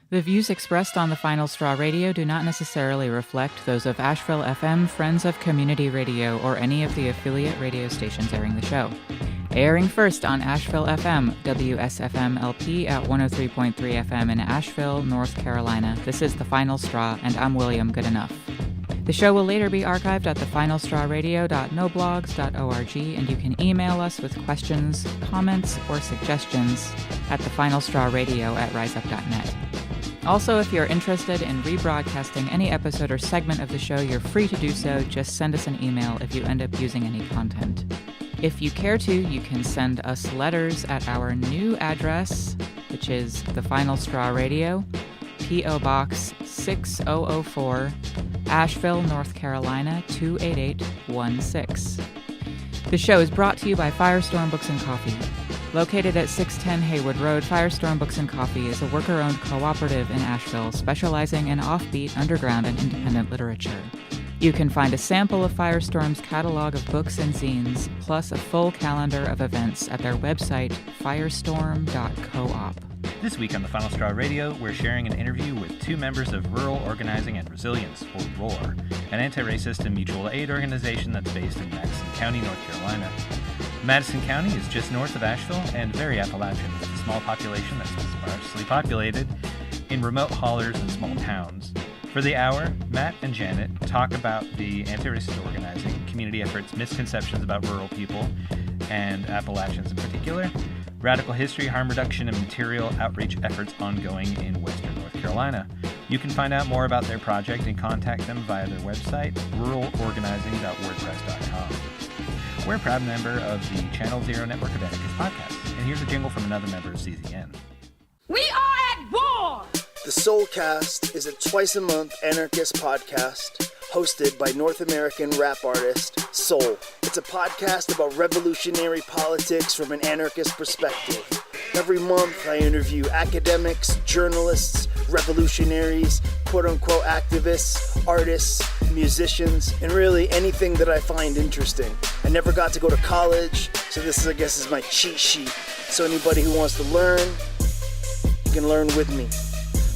The views expressed on the Final Straw Radio do not necessarily reflect those of Asheville FM, Friends of Community Radio, or any of the affiliate radio stations airing the show. Airing first on Asheville FM, WSFM-LP at 103.3 FM in Asheville, North Carolina. This is The Final Straw, and I'm William Goodenough. The show will later be archived at thefinalstrawradio.noblogs.org, and you can email us with questions, comments, or suggestions at thefinalstrawradio@riseup.net. Also, if you're interested in rebroadcasting any episode or segment of the show, you're free to do so. Just send us an email if you end up using any content. If you care to, you can send us letters at our new address, which is The Final Straw Radio, P.O. Box 6004, Asheville, North Carolina 28816. The show is brought to you by Firestorm Books and Coffee. Located at 610 Haywood Road, Firestorm Books and Coffee is a worker-owned cooperative in Asheville specializing in offbeat, underground, and independent literature. You can find a sample of Firestorm's catalog of books and zines, plus a full calendar of events at their website, firestorm.coop. This week on the Final Straw Radio, we're sharing an interview with two members of Rural Organizing and Resilience, or ROAR, an anti-racist and mutual aid organization that's based in Madison County, North Carolina. Madison County is just north of Asheville and very Appalachian, with a small population that's sparsely populated in remote hollers and small towns. For the hour, Matt and Janet talk about the anti-racist organizing, community efforts, misconceptions about rural people, and Appalachians in particular, radical history, harm reduction, and material outreach efforts ongoing in western North Carolina. You can find out more about their project and contact them via their website, ruralorganizing.wordpress.com. We're a proud member of the Channel Zero Network of Anarchist podcasts, and here's a jingle from another member of CZN. We are at war! The Soulcast is a twice-a-month anarchist podcast hosted by North American rap artist Soul. It's a podcast about revolutionary politics from an anarchist perspective. Every month I interview academics, journalists, revolutionaries, quote-unquote activists, artists, musicians, and really anything that I find interesting. I never got to go to college, so this is, I guess, is my cheat sheet. So anybody who wants to learn, you can learn with me.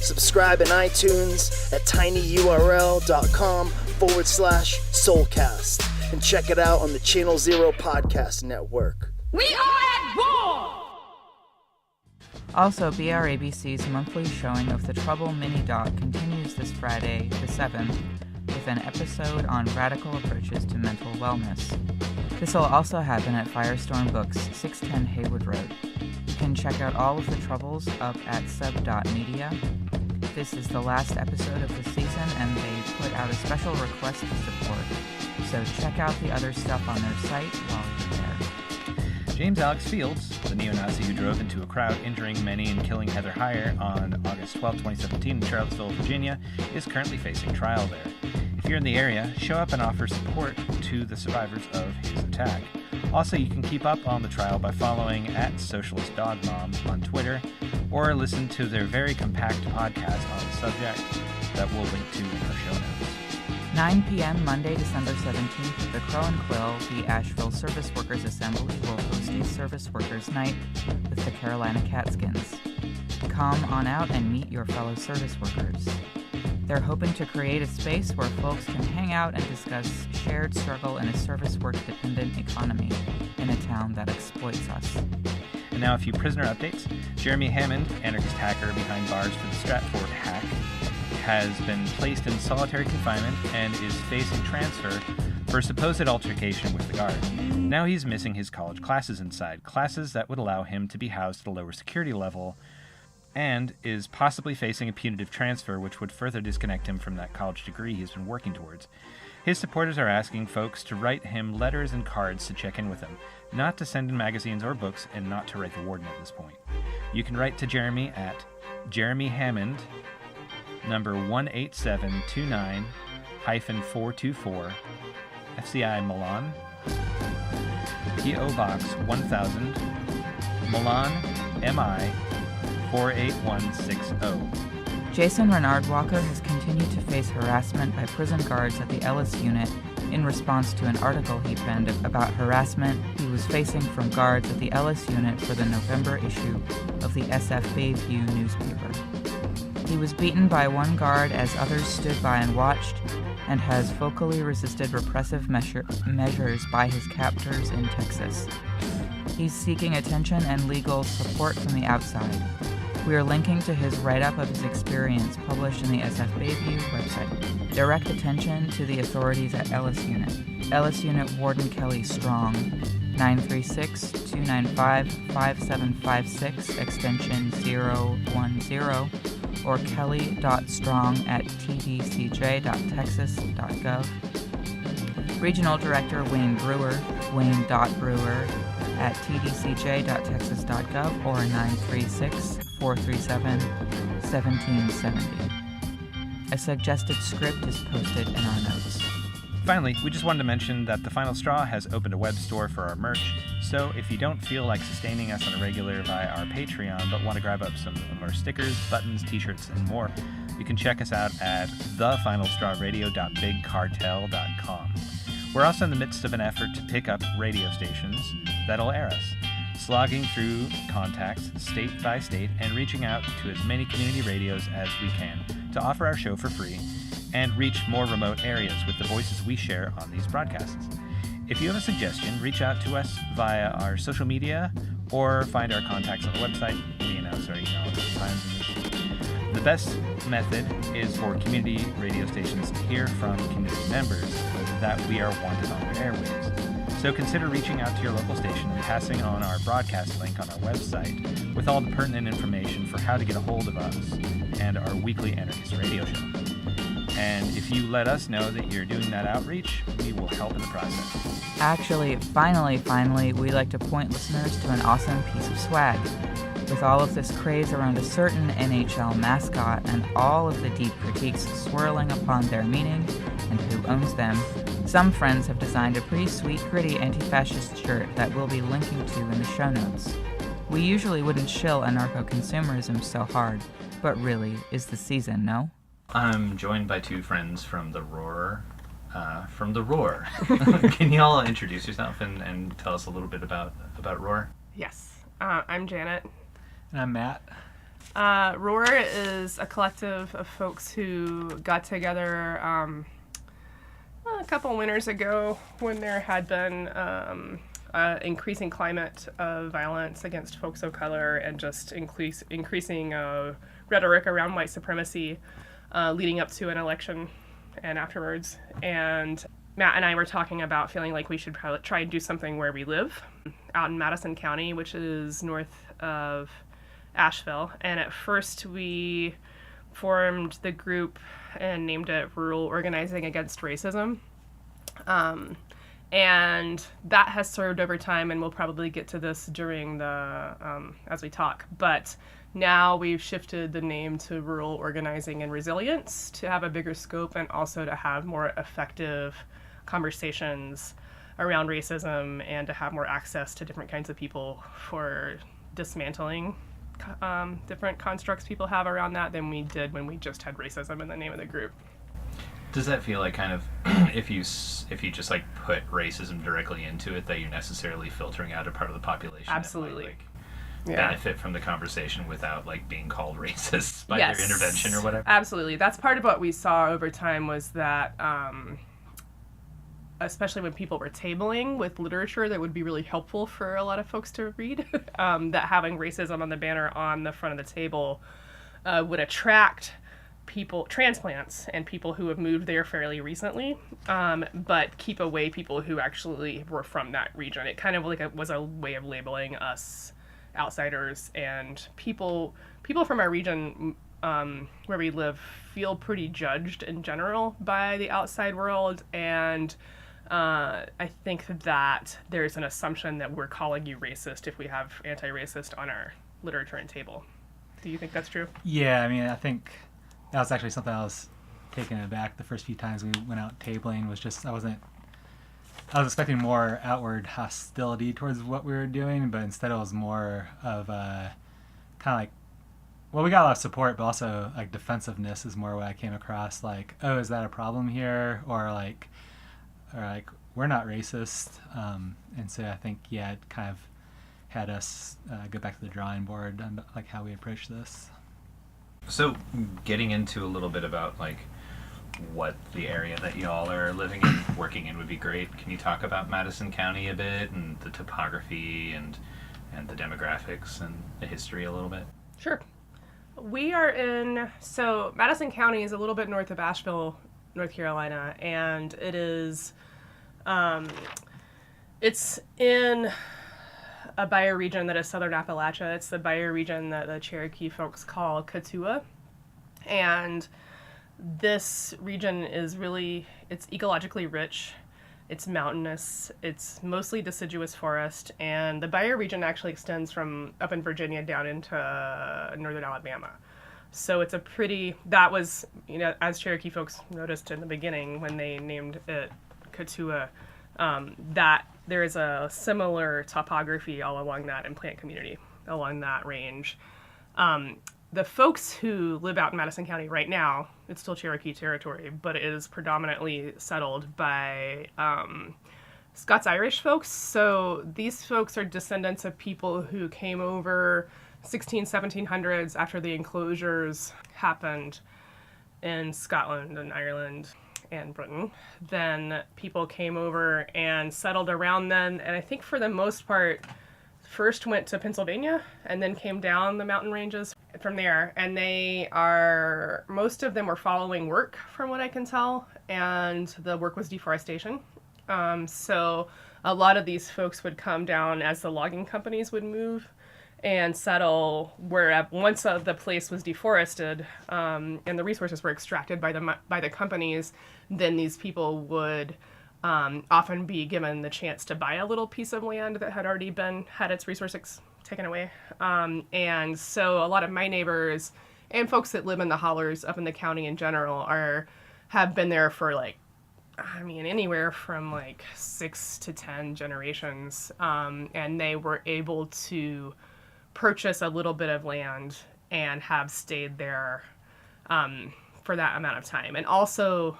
Subscribe in iTunes at tinyurl.com/Soulcast and check it out on the Channel Zero Podcast Network. We are at war! Also, BRABC's monthly showing of the Trouble mini-doc continues this Friday, the 7th, with an episode on radical approaches to mental wellness. This will also happen at Firestorm Books, 610 Haywood Road. You can check out all of the Troubles up at sub.media. This is the last episode of the season, and they put out a special request for support. So check out the other stuff on their site while you're there. James Alex Fields, the neo-Nazi who drove into a crowd injuring many and killing Heather Heyer on August 12, 2017 in Charlottesville, Virginia, is currently facing trial there. If you're in the area, show up and offer support to the survivors of his attack. Also, you can keep up on the trial by following @SocialistDogMom on Twitter, or listen to their very compact podcast on the subject that we'll link to in our show notes. 9 p.m. Monday, December 17th at the Crow and Quill, the Asheville Service Workers Assembly will host a Service Workers Night with the Carolina Catskins. Come on out and meet your fellow service workers. They're hoping to create a space where folks can hang out and discuss shared struggle in a service work-dependent economy in a town that exploits us. And now a few prisoner updates. Jeremy Hammond, anarchist hacker behind bars for the Stratfor Hack, has been placed in solitary confinement and is facing transfer for a supposed altercation with the guard. Now he's missing his college classes inside, classes that would allow him to be housed at a lower security level, and is possibly facing a punitive transfer, which would further disconnect him from that college degree he's been working towards. His supporters are asking folks to write him letters and cards to check in with him, not to send in magazines or books, and not to write the warden at this point. You can write to Jeremy at Jeremy Hammond, number 18729-424, FCI Milan, P.O. Box 1000, Milan, MI 48160. Jason Renard Walker has continued to face harassment by prison guards at the Ellis unit in response to an article he penned about harassment he was facing from guards at the Ellis unit for the November issue of the SF Bayview newspaper. He was beaten by one guard as others stood by and watched, and has vocally resisted repressive measures by his captors in Texas. He's seeking attention and legal support from the outside. We are linking to his write-up of his experience published in the SF Bayview website. Direct attention to the authorities at Ellis Unit. Ellis Unit Warden Kelly Strong, 936-295-5756, extension 010, or kelly.strong@tdcj.texas.gov. Regional Director Wayne Brewer, wayne.brewer@tdcj.texas.gov, or 936-437-1770. A suggested script is posted in our notes. Finally, we just wanted to mention that The Final Straw has opened a web store for our merch, so if you don't feel like sustaining us on a regular via our Patreon but want to grab up some of our stickers, buttons, t-shirts, and more, you can check us out at thefinalstrawradio.bigcartel.com. We're also in the midst of an effort to pick up radio stations that'll air us, slogging through contacts state by state and reaching out to as many community radios as we can to offer our show for free and reach more remote areas with the voices we share on these broadcasts. If you have a suggestion, reach out to us via our social media or find our contacts on the website. We announce our email a couple times. The best method is for community radio stations to hear from community members that we are wanted on their airwaves. So consider reaching out to your local station and passing on our broadcast link on our website with all the pertinent information for how to get a hold of us and our weekly anarchist radio show. And if you let us know that you're doing that outreach, we will help in the process. Actually, finally, we like to point listeners to an awesome piece of swag. With all of this craze around a certain NHL mascot and all of the deep critiques swirling upon their meaning and who owns them, some friends have designed a pretty sweet, gritty anti-fascist shirt that we'll be linking to in the show notes. We usually wouldn't shill anarcho-consumerism so hard, but really, is the season, no? I'm joined by two friends from the Roar. Can you all introduce yourself and tell us a little bit about Roar? Yes. I'm Janet. And I'm Matt. Roar is a collective of folks who got together a couple winters ago when there had been increasing climate of violence against folks of color and just increasing rhetoric around white supremacy leading up to an election and afterwards. And Matt and I were talking about feeling like we should probably try and do something where we live, out in Madison County, which is north of Asheville. And at first we formed the group and named it Rural Organizing Against Racism. And that has served over time, and we'll probably get to this during the, as we talk. But now we've shifted the name to Rural Organizing and Resilience to have a bigger scope and also to have more effective conversations around racism and to have more access to different kinds of people for dismantling different constructs people have around that than we did when we just had racism in the name of the group. Does that feel like kind of if you just like put racism directly into it that you're necessarily filtering out a part of the population? Absolutely. That might, benefit from the conversation without like being called racist by their intervention or whatever? Absolutely. That's part of what we saw over time was that especially when people were tabling with literature that would be really helpful for a lot of folks to read, that having racism on the banner on the front of the table would attract people, transplants, and people who have moved there fairly recently, but keep away people who actually were from that region. It kind of like was a way of labeling us outsiders, and people from our region where we live feel pretty judged in general by the outside world, and I think that there's an assumption that we're calling you racist if we have anti-racist on our literature and table. Do you think that's true? Yeah, I mean, I think that was actually something I was taken aback the first few times we went out tabling. Was just I was expecting more outward hostility towards what we were doing, but instead it was more of kind of like, well, we got a lot of support, but also like defensiveness is more what I came across. Like, oh, is that a problem here? Or like we're not racist. And so I think, it kind of had us go back to the drawing board on like how we approach this. So getting into a little bit about like what the area that y'all are living in, working in would be great. Can you talk about Madison County a bit and the topography and the demographics and the history a little bit? Sure. We are so Madison County is a little bit north of Asheville, North Carolina, and it is, it's in a bioregion that is southern Appalachia. It's the bioregion that the Cherokee folks call Katua. And this region is it's ecologically rich. It's mountainous. It's mostly deciduous forest. And the bioregion actually extends from up in Virginia down into northern Alabama. So it's that was, as Cherokee folks noticed in the beginning when they named it Katua, that there is a similar topography all along that and plant community along that range. The folks who live out in Madison County right now, it's still Cherokee territory, but it is predominantly settled by Scots-Irish folks. So these folks are descendants of people who came over 1700s after the enclosures happened in Scotland and Ireland and Britain. Then people came over and settled around then, and I think for the most part first went to Pennsylvania and then came down the mountain ranges from there. And most of them were following work from what I can tell, and the work was deforestation. So a lot of these folks would come down as the logging companies would move and settle where once the place was deforested and the resources were extracted by the companies, then these people would often be given the chance to buy a little piece of land that had already had its resources taken away. And so a lot of my neighbors and folks that live in the hollers up in the county in general have been there for anywhere from 6 to 10 generations. And they were able to purchase a little bit of land and have stayed there for that amount of time. And also,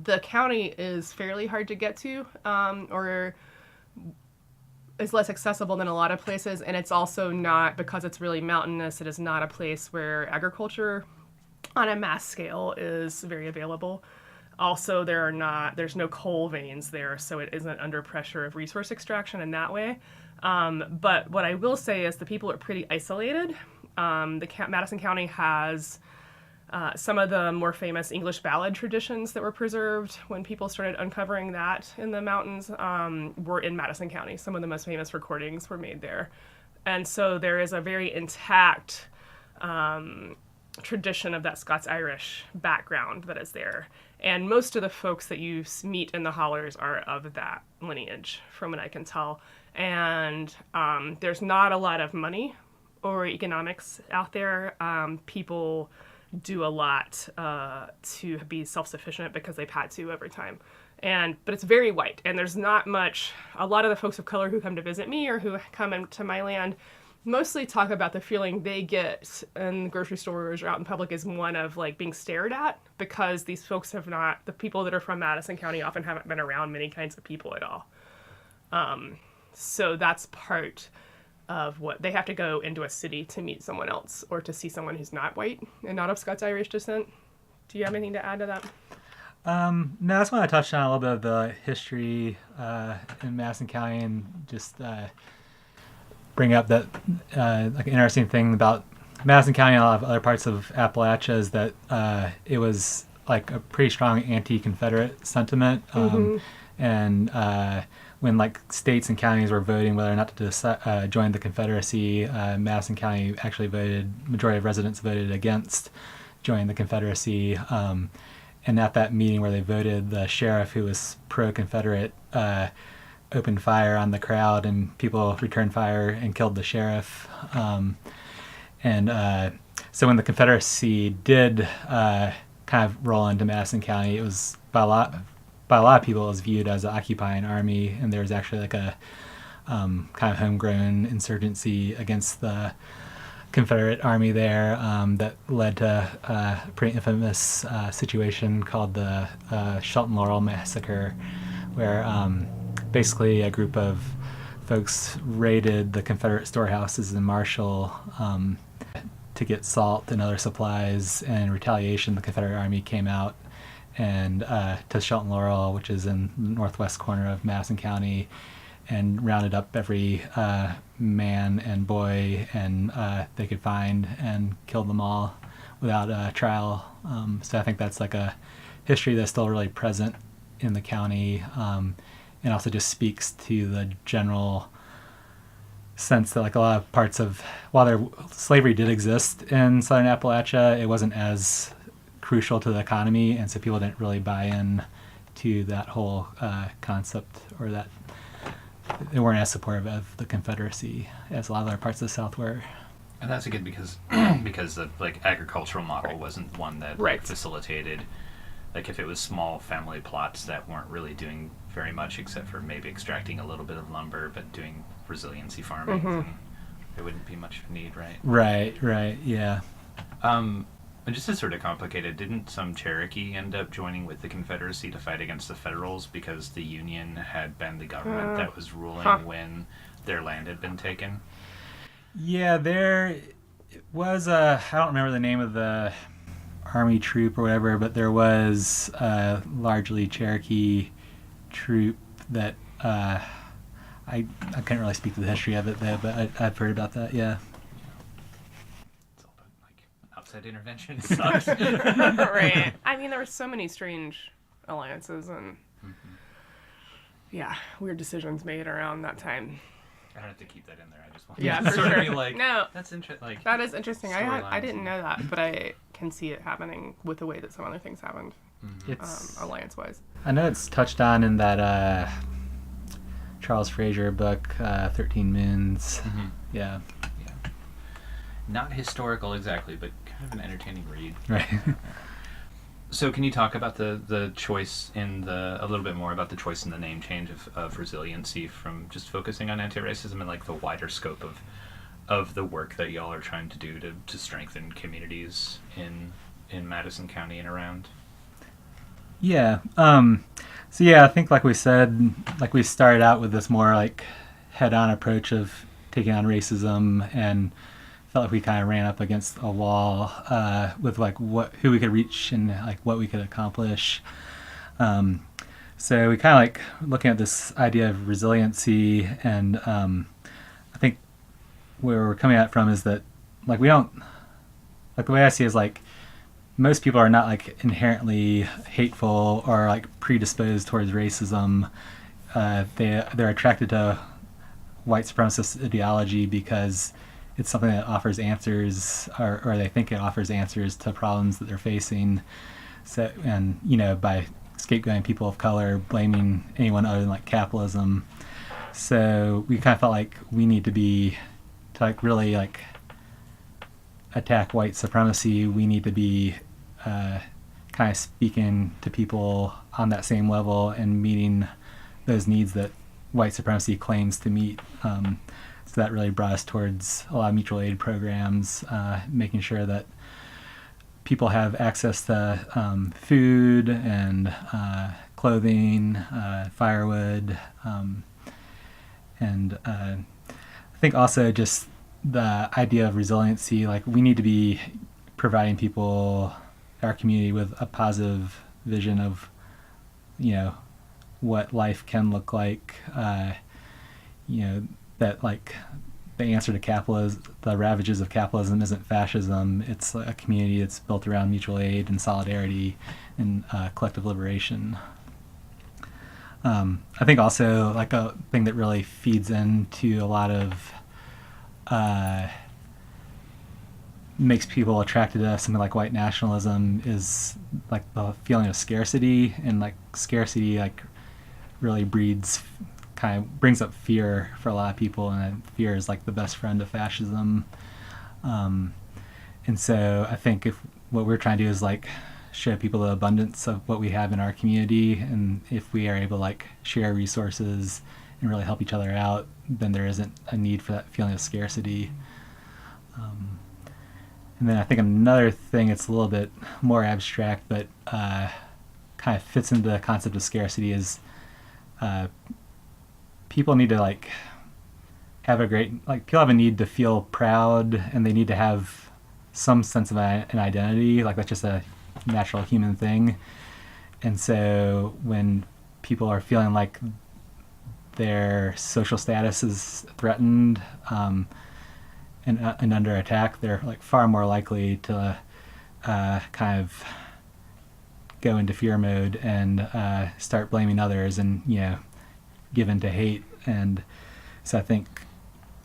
the county is fairly hard to get to, or is less accessible than a lot of places, and it's also not, because it's really mountainous, it is not a place where agriculture on a mass scale is very available. Also, there's no coal veins there, so it isn't under pressure of resource extraction in that way. But what I will say is the people are pretty isolated. Madison County has some of the more famous English ballad traditions that were preserved when people started uncovering that in the mountains were in Madison County. Some of the most famous recordings were made there. And so there is a very intact tradition of that Scots-Irish background that is there. And most of the folks that you meet in the hollers are of that lineage, from what I can tell. And there's not a lot of money or economics out there. People do a lot to be self-sufficient because they've had to over time. But it's very white, and there's not much. A lot of the folks of color who come to visit me or who come into my land mostly talk about the feeling they get in grocery stores or out in public is one of being stared at, because these folks the people that are from Madison County often haven't been around many kinds of people at all. So that's part of what they have to go into a city to meet someone else or to see someone who's not white and not of Scots-Irish descent. Do you have anything to add to that? No, I just want to touch on a little bit of the history in Madison County and just bring up that interesting thing about Madison County and a lot of other parts of Appalachia is that it was a pretty strong anti-Confederate sentiment. And when states and counties were voting whether or not to join the Confederacy, Madison County actually majority of residents voted against joining the Confederacy. And at that meeting where they voted, the sheriff, who was pro-Confederate, opened fire on the crowd, and people returned fire and killed the sheriff. So when the Confederacy did kind of roll into Madison County, it was by a lot of people it was viewed as an occupying army, and there was actually a kind of homegrown insurgency against the Confederate army there that led to a pretty infamous situation called the Shelton Laurel Massacre, where basically a group of folks raided the Confederate storehouses in Marshall to to get salt and other supplies, and in retaliation, the Confederate Army came out and to Shelton Laurel, which is in the northwest corner of Madison County, and rounded up every man and boy and they could find and killed them all without trial. So I think that's like a history that's still really present in the county, and also just speaks to the general sense that like a lot of parts of, while slavery did exist in southern Appalachia, it wasn't as crucial to the economy, and so people didn't really buy in to that whole concept, or that they weren't as supportive of the Confederacy as a lot of other parts of the South were. And that's good because the like agricultural model wasn't one that like, facilitated, like if it was small family plots that weren't really doing very much except for maybe extracting a little bit of lumber, but doing resiliency farming, then there wouldn't be much need, right? Right, yeah. And just to sort of complicate it, didn't some Cherokee end up joining with the Confederacy to fight against the Federals because the Union had been the government that was ruling when their land had been taken? Yeah, there was I don't remember the name of the army troop or whatever, but there was a largely Cherokee troop that I can't really speak to the history of it there, but I've heard about that, yeah. It's all about, like, outside intervention sucks. Right. I mean, there were so many strange alliances and, yeah, weird decisions made around that time. I don't have to keep that in there. I just want Yeah, to for sort sure. of be like, No, that's interesting. Like, that is interesting. I storylines didn't know that, but I can see it happening with the way that some other things happened, It's alliance-wise. I know it's touched on in that Charles Frazier book, 13 Moons. Yeah. not historical exactly, but kind of an entertaining read. Right. So can you talk about the choice in a little bit more about the choice in the name change of Resiliency from just focusing on anti-racism and like the wider scope of the work that y'all are trying to do to strengthen communities in Madison County and around? Yeah. So yeah, I think like we said, like we started out with this more like head-on approach of taking on racism, and felt like we kind of ran up against a wall with like who we could reach and like what we could accomplish. So we kind of like looking at this idea of resiliency, and I think where we're coming at it from is that like we don't, like the way I see it is like most people are not like inherently hateful or like predisposed towards racism. They're attracted to white supremacist ideology because it's something that offers answers, or they think it offers answers to problems that they're facing. So, and you know, by scapegoating people of color, blaming anyone other than like capitalism. So we kind of felt like we need to like really like attack white supremacy. We need to be kind of speaking to people on that same level and meeting those needs that white supremacy claims to meet. So that really brought us towards a lot of mutual aid programs, making sure that people have access to food and clothing, firewood, and I think also just the idea of resiliency. Like we need to be providing people, our community, with a positive vision of, you know, what life can look like. You know, that like the answer to capitalism, the ravages of capitalism, isn't fascism. It's a community that's built around mutual aid and solidarity and collective liberation. I think also like a thing that really feeds into a lot of makes people attracted to something like white nationalism is like the feeling of scarcity, and like scarcity like really kind of brings up fear for a lot of people, and fear is like the best friend of fascism. And so I think if what we're trying to do is like show people the abundance of what we have in our community, and if we are able to like share resources and really help each other out, then there isn't a need for that feeling of scarcity. And then I think another thing, it's a little bit more abstract, but kind of fits into the concept of scarcity, is people need to like have people have a need to feel proud, and they need to have some sense of an identity, like that's just a natural human thing. And so when people are feeling like their social status is threatened and under attack, they're like far more likely to kind of go into fear mode and start blaming others and, you know, give in to hate. And so I think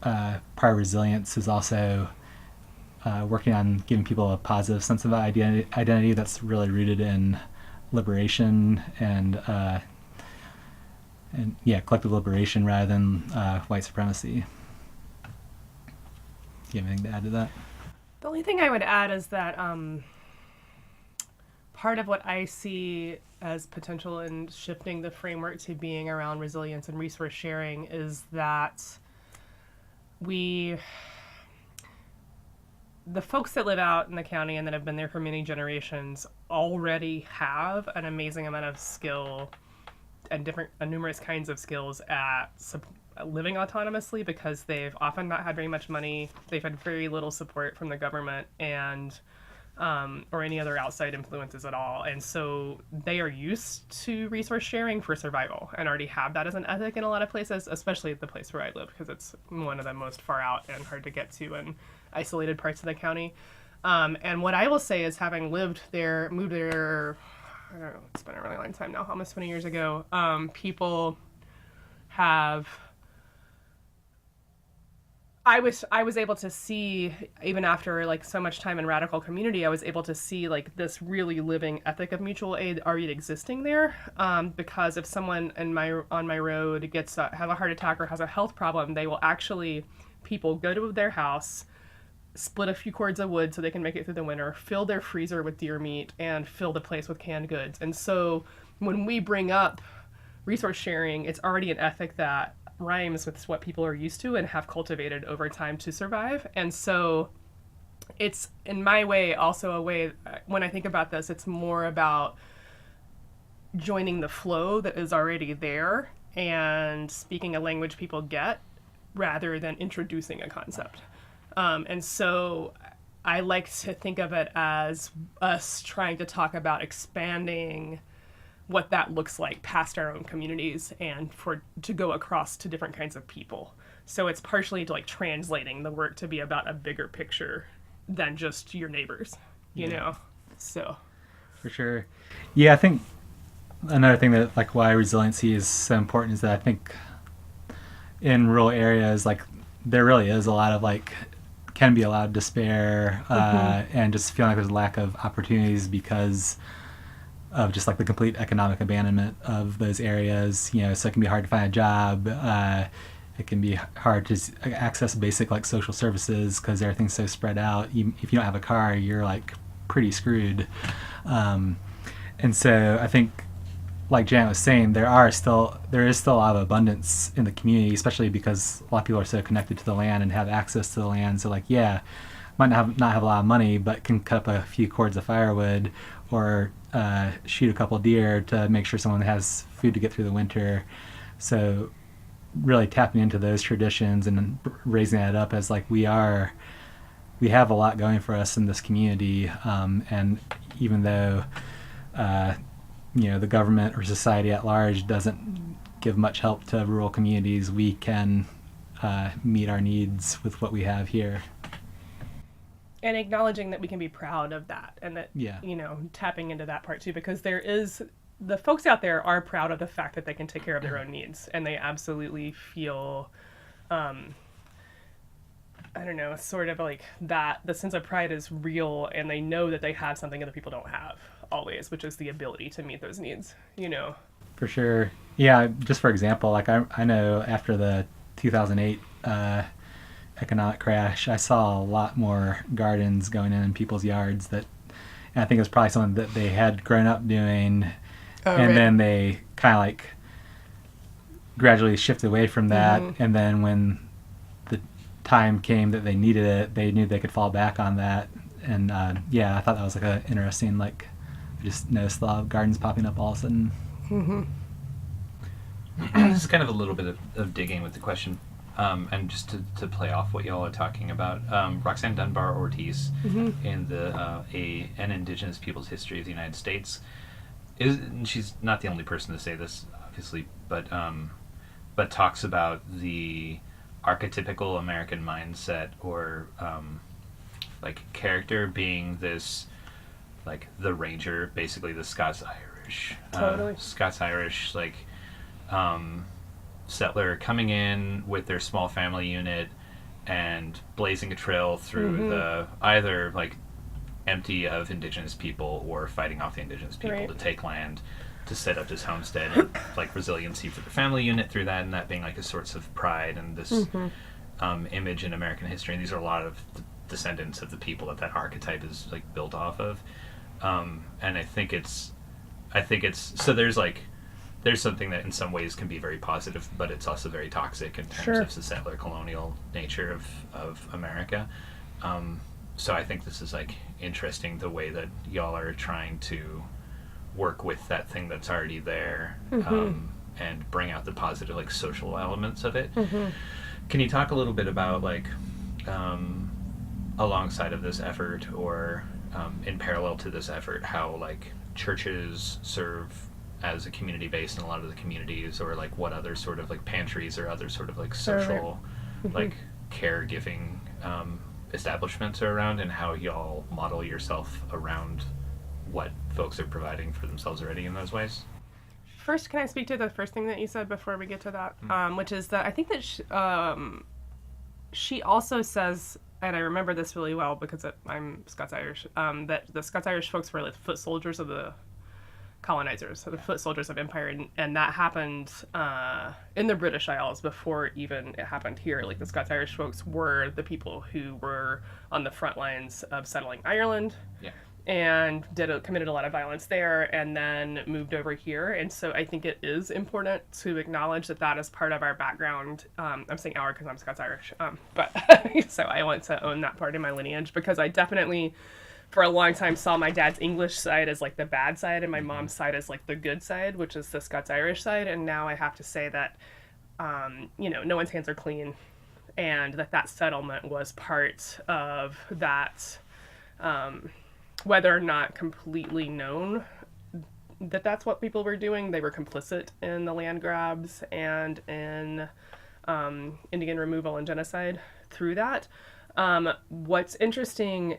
part of resilience is also working on giving people a positive sense of identity that's really rooted in liberation and collective liberation rather than white supremacy. Do you have anything to add to that? The only thing I would add is that part of what I see as potential in shifting the framework to being around resilience and resource sharing is that the folks that live out in the county and that have been there for many generations already have an amazing amount of skill and numerous kinds of skills at living autonomously, because they've often not had very much money. They've had very little support from the government and or any other outside influences at all. And so they are used to resource sharing for survival and already have that as an ethic in a lot of places, especially the place where I live, because it's one of the most far out and hard to get to and isolated parts of the county. And what I will say is, having moved there, I don't know, it's been a really long time now, almost 20 years ago, people have... I was able to see, even after like so much time in radical community, I was able to see like this really living ethic of mutual aid already existing there. Because if someone on my road have a heart attack or has a health problem, they will people go to their house, split a few cords of wood so they can make it through the winter, fill their freezer with deer meat, and fill the place with canned goods. And so when we bring up resource sharing, it's already an ethic that rhymes with what people are used to and have cultivated over time to survive. And so it's, in my way, also a way, when I think about this, it's more about joining the flow that is already there and speaking a language people get rather than introducing a concept. And so I like to think of it as us trying to talk about expanding what that looks like past our own communities and to go across to different kinds of people. So it's partially to like translating the work to be about a bigger picture than just your neighbors, you know? So. For sure. Yeah, I think another thing that like why resiliency is so important is that I think in rural areas, like there really is a lot of like, can be a lot of despair and just feeling like there's a lack of opportunities because of just like the complete economic abandonment of those areas, you know. So it can be hard to find a job. It can be hard to access basic like social services because everything's so spread out. If you don't have a car, you're like pretty screwed. And so I think, like Janet was saying, there is still a lot of abundance in the community, especially because a lot of people are so connected to the land and have access to the land. So like, yeah, might not have a lot of money, but can cut up a few cords of firewood or shoot a couple deer to make sure someone has food to get through the winter. So really tapping into those traditions and raising that up as like we have a lot going for us in this community, and even though the government or society at large doesn't give much help to rural communities, we can meet our needs with what we have here. And acknowledging that we can be proud of that, and that, tapping into that part too, because the folks out there are proud of the fact that they can take care of their own needs, and they absolutely feel, sort of like that the sense of pride is real, and they know that they have something other people don't have always, which is the ability to meet those needs, For sure. Yeah, just for example, like I know after the 2008 economic crash, I saw a lot more gardens going in people's yards and I think it was probably something that they had grown up doing, then they kind of like gradually shifted away from that, and then when the time came that they needed it, they knew they could fall back on that, and I thought that was like an interesting, like, I just noticed a lot of gardens popping up all of a sudden. This is kind of a little bit of digging with the question. And just to play off what y'all are talking about, Roxanne Dunbar Ortiz in an Indigenous People's History of the United States and she's not the only person to say this, obviously, but talks about the archetypical American mindset or like character being this, like the Ranger, basically the Scots-Irish. Totally. Scots-Irish, like settler coming in with their small family unit and blazing a trail through the either like empty of indigenous people or fighting off the indigenous people to take land to set up his homestead, and like resiliency for the family unit through that, and that being like a source of pride and this image in American history. And these are a lot of the descendants of the people that archetype is like built off of. And I think it's so there's something that in some ways can be very positive, but it's also very toxic in terms of the settler colonial nature of America. So I think this is like interesting, the way that y'all are trying to work with that thing that's already there, and bring out the positive like social elements of it. Can you talk a little bit about like alongside of this effort, or in parallel to this effort, how like churches serve as a community base in a lot of the communities, or like what other sort of like pantries or other sort of like social like caregiving establishments are around, and how y'all model yourself around what folks are providing for themselves already in those ways? First, can I speak to the first thing that you said before we get to that? Which is that I think that she also says, and I remember this really well because I'm Scots-Irish, that the Scots-Irish folks were like foot soldiers of the colonizers, so the foot soldiers of empire, and that happened in the British Isles before even it happened here. Like the Scots-Irish folks were the people who were on the front lines of settling Ireland, and committed a lot of violence there, and then moved over here. And so I think it is important to acknowledge that is part of our background. I'm saying our because I'm Scots-Irish, but so I want to own that part of my lineage, because I definitely for a long time saw my dad's English side as like the bad side and my mom's side as like the good side, which is the Scots-Irish side. And now I have to say that, no one's hands are clean, and that settlement was part of that, whether or not completely known that that's what people were doing. They were complicit in the land grabs and in Indian removal and genocide through that. What's interesting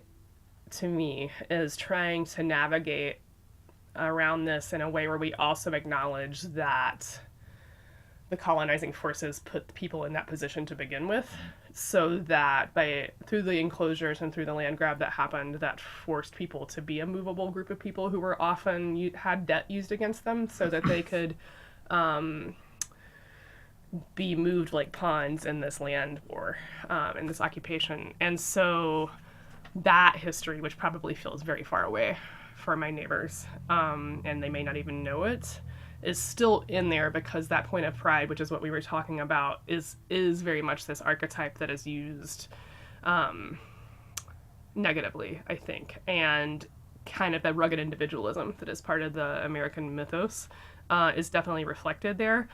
to me is trying to navigate around this in a way where we also acknowledge that the colonizing forces put people in that position to begin with, so that through the enclosures and through the land grab that happened, that forced people to be a movable group of people who were often had debt used against them, so that they could be moved like pawns in this land war, in this occupation. And so that history, which probably feels very far away for my neighbors, and they may not even know it, is still in there, because that point of pride, which is what we were talking about, is very much this archetype that is used negatively, I think, and kind of the rugged individualism that is part of the American mythos is definitely reflected there.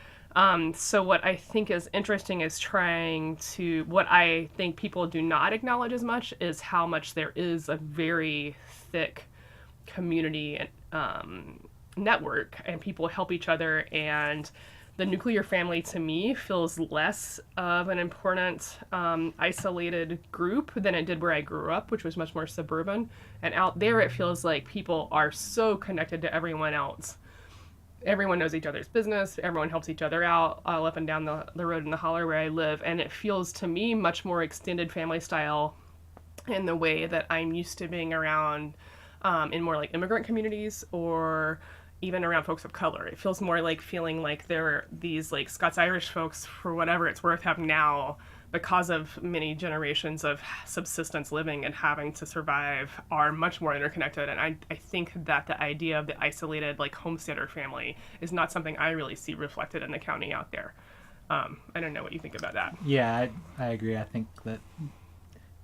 So what I think is interesting is what I think people do not acknowledge as much is how much there is a very thick community network, and people help each other, and the nuclear family to me feels less of an important isolated group than it did where I grew up, which was much more suburban. And out there it feels like people are so connected to everyone else. Everyone knows each other's business, everyone helps each other out all up and down the road in the holler where I live, and it feels to me much more extended family style in the way that I'm used to being around in more like immigrant communities, or even around folks of color. It feels more like feeling like there are these like Scots-Irish folks, for whatever it's worth, have now, because of many generations of subsistence living and having to survive, are much more interconnected. And I think that the idea of the isolated like homesteader family is not something I really see reflected in the county out there. I don't know what you think about that. Yeah, I agree. I think that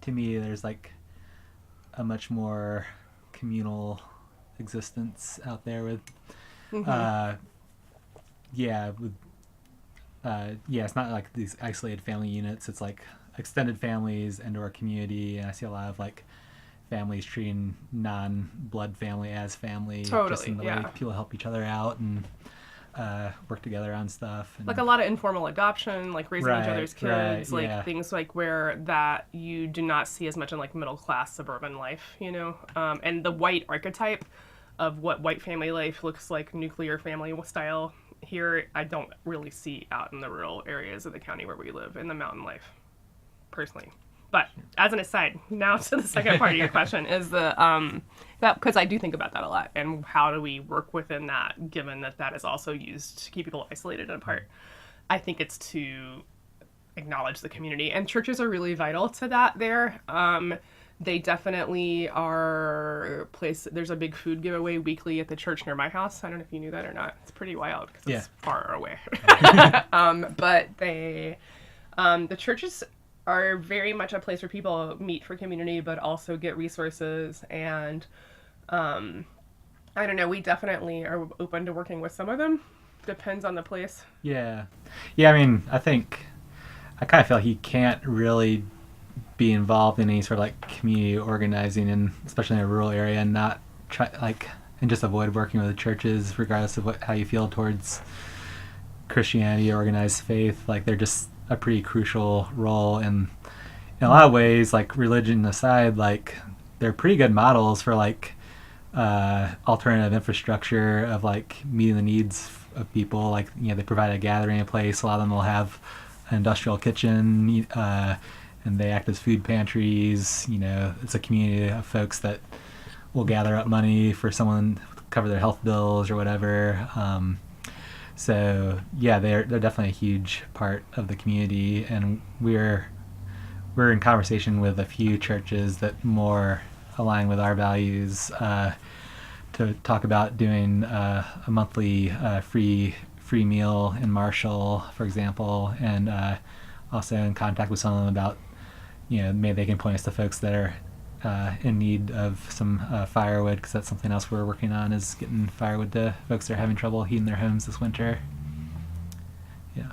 to me there's like a much more communal existence out there with with it's not like these isolated family units. It's like extended families and or community. And I see a lot of like families treating non-blood family as family. Totally, just in the yeah. way people help each other out and work together on stuff. And, like a lot of informal adoption, like raising each other's kids, like yeah. things like where that you do not see as much in like middle class suburban life, you know, and the white archetype of what white family life looks like, nuclear family style here, I don't really see out in the rural areas of the county where we live, in the mountain life, personally. But as an aside, now to the second part of your question is the that, because I do think about that a lot, and how do we work within that, given that that is also used to keep people isolated and apart. I think it's to acknowledge the community, and churches are really vital to that there. They definitely are a place. There's a big food giveaway weekly at the church near my house. I don't know if you knew that or not. It's pretty wild because it's far away. But they, the churches are very much a place where people meet for community, but also get resources. And I don't know, we definitely are open to working with some of them. Depends on the place. Yeah. I mean, I think I kind of feel like you can't really be involved in any sort of like community organizing, and especially in a rural area, and not try and just avoid working with the churches, regardless of how you feel towards Christianity or organized faith. Like, they're just a pretty crucial role, and in a lot of ways, like religion aside, like they're pretty good models for like alternative infrastructure of like meeting the needs of people. Like, you know, they provide a gathering place. A lot of them will have an industrial kitchen, and they act as food pantries. You know, it's a community of folks that will gather up money for someone to cover their health bills or whatever. So yeah, they're definitely a huge part of the community, and we're in conversation with a few churches that more align with our values to talk about doing a monthly free meal in Marshall, for example, and also in contact with some of them about, you know, maybe they can point us to folks that are in need of some firewood, because that's something else we're working on, is getting firewood to folks that are having trouble heating their homes this winter. Yeah.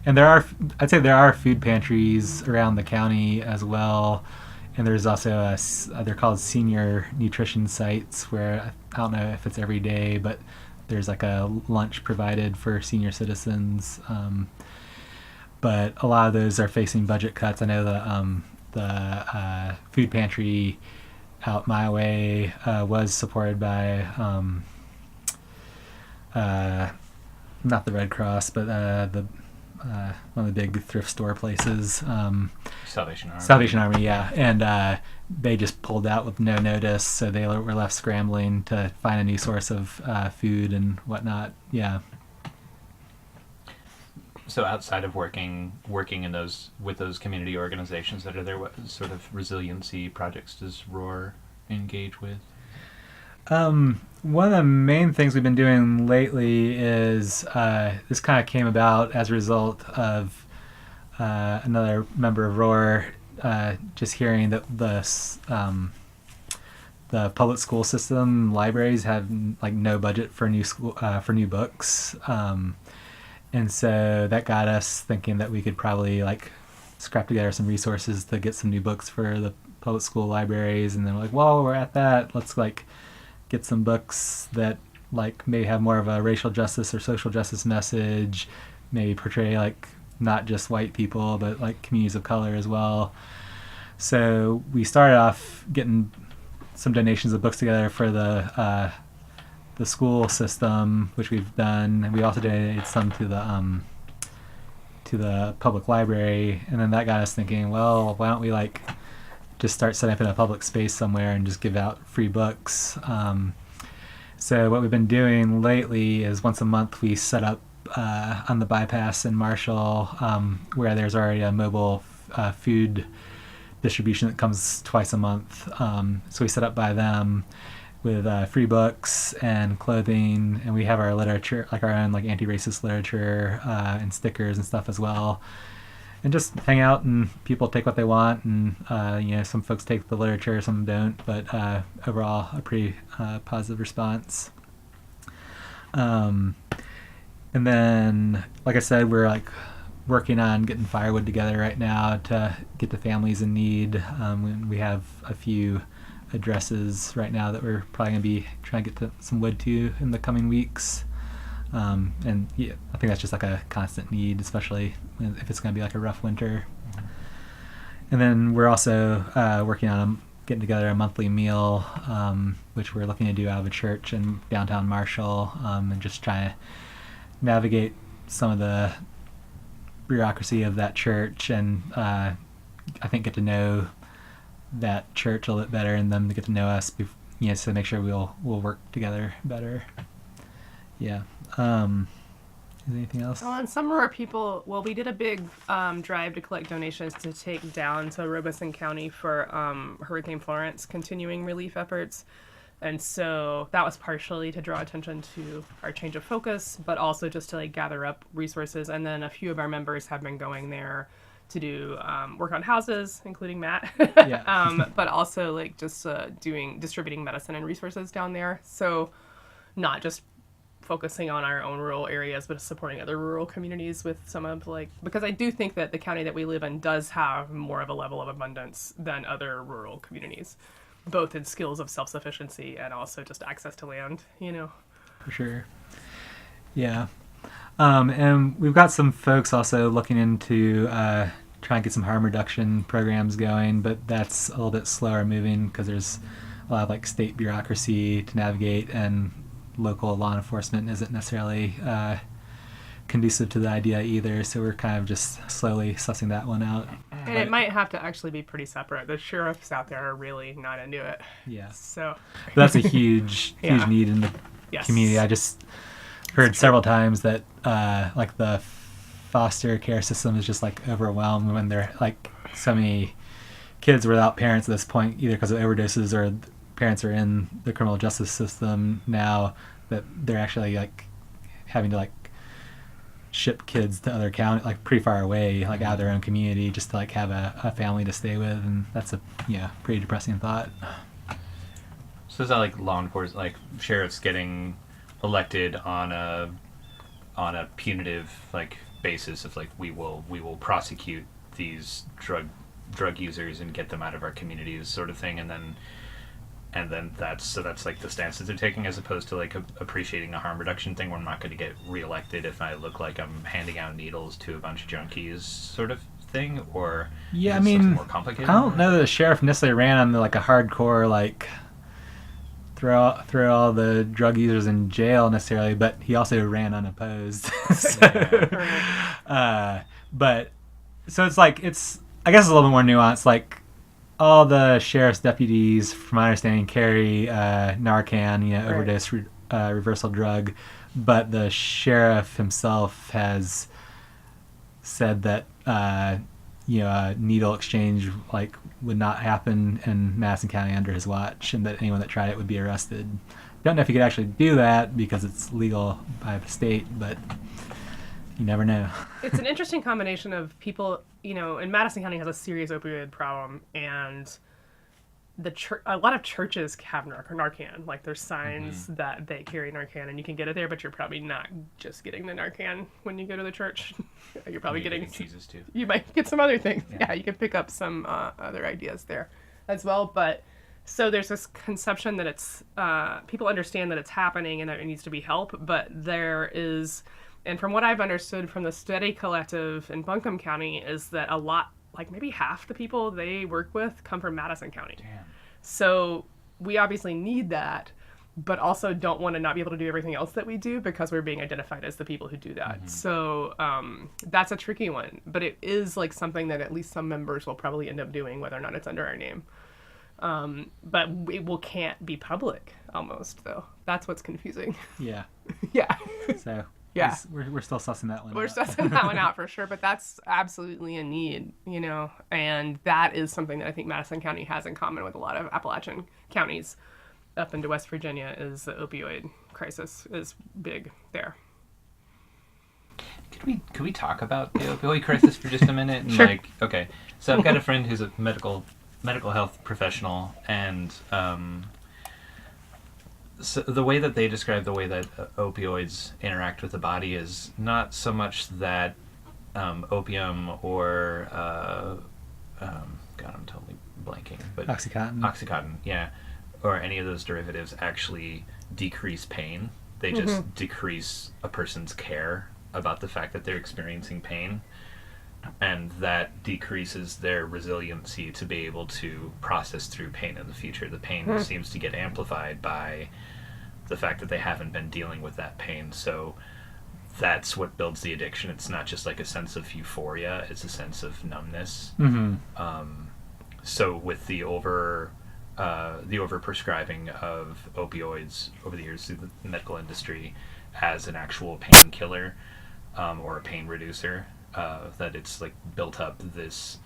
And I'd say there are food pantries around the county as well, and there's also they're called senior nutrition sites, where I don't know if it's every day, but there's like a lunch provided for senior citizens. But a lot of those are facing budget cuts. I know the food pantry out my way was supported by not the Red Cross, but the one of the big thrift store places, Salvation Army, yeah, and they just pulled out with no notice, so they were left scrambling to find a new source of food and whatnot. Yeah. So outside of working in with those community organizations that are there, what sort of resiliency projects does ROAR engage with? One of the main things we've been doing lately is this kind of came about as a result of another member of ROAR just hearing that the public school system libraries have like no budget for new books. And so that got us thinking that we could probably like scrap together some resources to get some new books for the public school libraries. And then like, while we're at that, let's like get some books that like maybe have more of a racial justice or social justice message, maybe portray like not just white people, but like communities of color as well. So we started off getting some donations of books together for the school system, which we've done, and we also donated some to the public library. And then that got us thinking, well, why don't we like just start setting up in a public space somewhere and just give out free books. So what we've been doing lately is once a month we set up on the bypass in Marshall, where there's already a mobile food distribution that comes twice a month. So we set up by them with free books and clothing, and we have our literature, like our own like anti-racist literature and stickers and stuff as well. And just hang out, and people take what they want, and you know, some folks take the literature, some don't, but overall a pretty positive response. And then, like I said, we're like working on getting firewood together right now to get to families in need. We have a few addresses right now that we're probably going to be trying to get to some wood to in the coming weeks. And yeah, I think that's just like a constant need, especially if it's going to be like a rough winter. And then we're also working on getting together a monthly meal, which we're looking to do out of a church in downtown Marshall, and just try to navigate some of the bureaucracy of that church, and I think get to know that church a little bit better, and them to get to know us, so make sure we'll work together better. Yeah. Is there anything else? Well, and some of our people, we did a big drive to collect donations to take down to Robeson County for Hurricane Florence continuing relief efforts. And so that was partially to draw attention to our change of focus, but also just to like gather up resources. And then a few of our members have been going there to do work on houses, including Matt, but also like just distributing medicine and resources down there. So not just focusing on our own rural areas, but supporting other rural communities with some of because I do think that the county that we live in does have more of a level of abundance than other rural communities, both in skills of self-sufficiency and also just access to land, For sure. Yeah. And we've got some folks also looking into trying to get some harm reduction programs going, but that's a little bit slower moving because there's a lot of state bureaucracy to navigate, and local law enforcement isn't necessarily conducive to the idea either, so we're kind of just slowly sussing that one out. And it might have to actually be pretty separate. The sheriffs out there are really not into it. Yeah. So but that's a huge need in the community. I just heard several times that the foster care system is just overwhelmed when there are so many kids without parents at this point, either because of overdoses or parents are in the criminal justice system now, that they're actually having to ship kids to other county, pretty far away, out of their own community, just to have a family to stay with, and that's a pretty depressing thought. So is that law enforcement, sheriffs getting elected on a punitive basis of we will prosecute these drug users and get them out of our communities, sort of thing, and then that's the stance that they're taking, as opposed to appreciating a harm reduction thing where I'm not going to get reelected if I look like I'm handing out needles to a bunch of junkies, sort of thing, or I mean, more complicated? I don't know that the sheriff necessarily ran on a hardcore throw all the drug users in jail necessarily, but he also ran unopposed. But so it's I guess it's a little bit more nuanced. All the sheriff's deputies, from my understanding, carry Narcan, overdose reversal drug, but the sheriff himself has said that a needle exchange would not happen in Madison County under his watch, and that anyone that tried it would be arrested. Don't know if he could actually do that because it's legal by the state, but you never know. It's an interesting combination of people, and Madison County has a serious opioid problem, and a lot of churches have Narcan. There's signs that they carry Narcan, and you can get it there, but you're probably not just getting the Narcan when you go to the church. You're probably getting Jesus too. You might get some other things. Yeah, you can pick up some other ideas there as well. But so there's this conception that it's people understand that it's happening and that it needs to be help, but there is. And from what I've understood from the Steady Collective in Buncombe County is that a lot, maybe half the people they work with come from Madison County. Damn. So we obviously need that, but also don't want to not be able to do everything else that we do because we're being identified as the people who do that. Mm-hmm. So that's a tricky one, but it is something that at least some members will probably end up doing, whether or not it's under our name. But it can't be public almost, though. That's what's confusing. Yeah. Yeah. So... Yeah, we're still sussing that one out. We're sussing that one out for sure, but that's absolutely a need, and that is something that I think Madison County has in common with a lot of Appalachian counties up into West Virginia, is the opioid crisis is big there. Could we talk about the opioid crisis for just a minute? And Sure. Okay, so I've got a friend who's a medical health professional, and So the way that they describe the way that opioids interact with the body is not so much that opium or God, I'm totally blanking, but Oxycontin, yeah, or any of those derivatives actually decrease pain. They just decrease a person's care about the fact that they're experiencing pain, and that decreases their resiliency to be able to process through pain in the future. The pain seems to get amplified by the fact that they haven't been dealing with that pain. So that's what builds the addiction. It's not just like a sense of euphoria, it's a sense of numbness. So with the over prescribing of opioids over the years through the medical industry as an actual painkiller or a pain reducer, that it's like built up this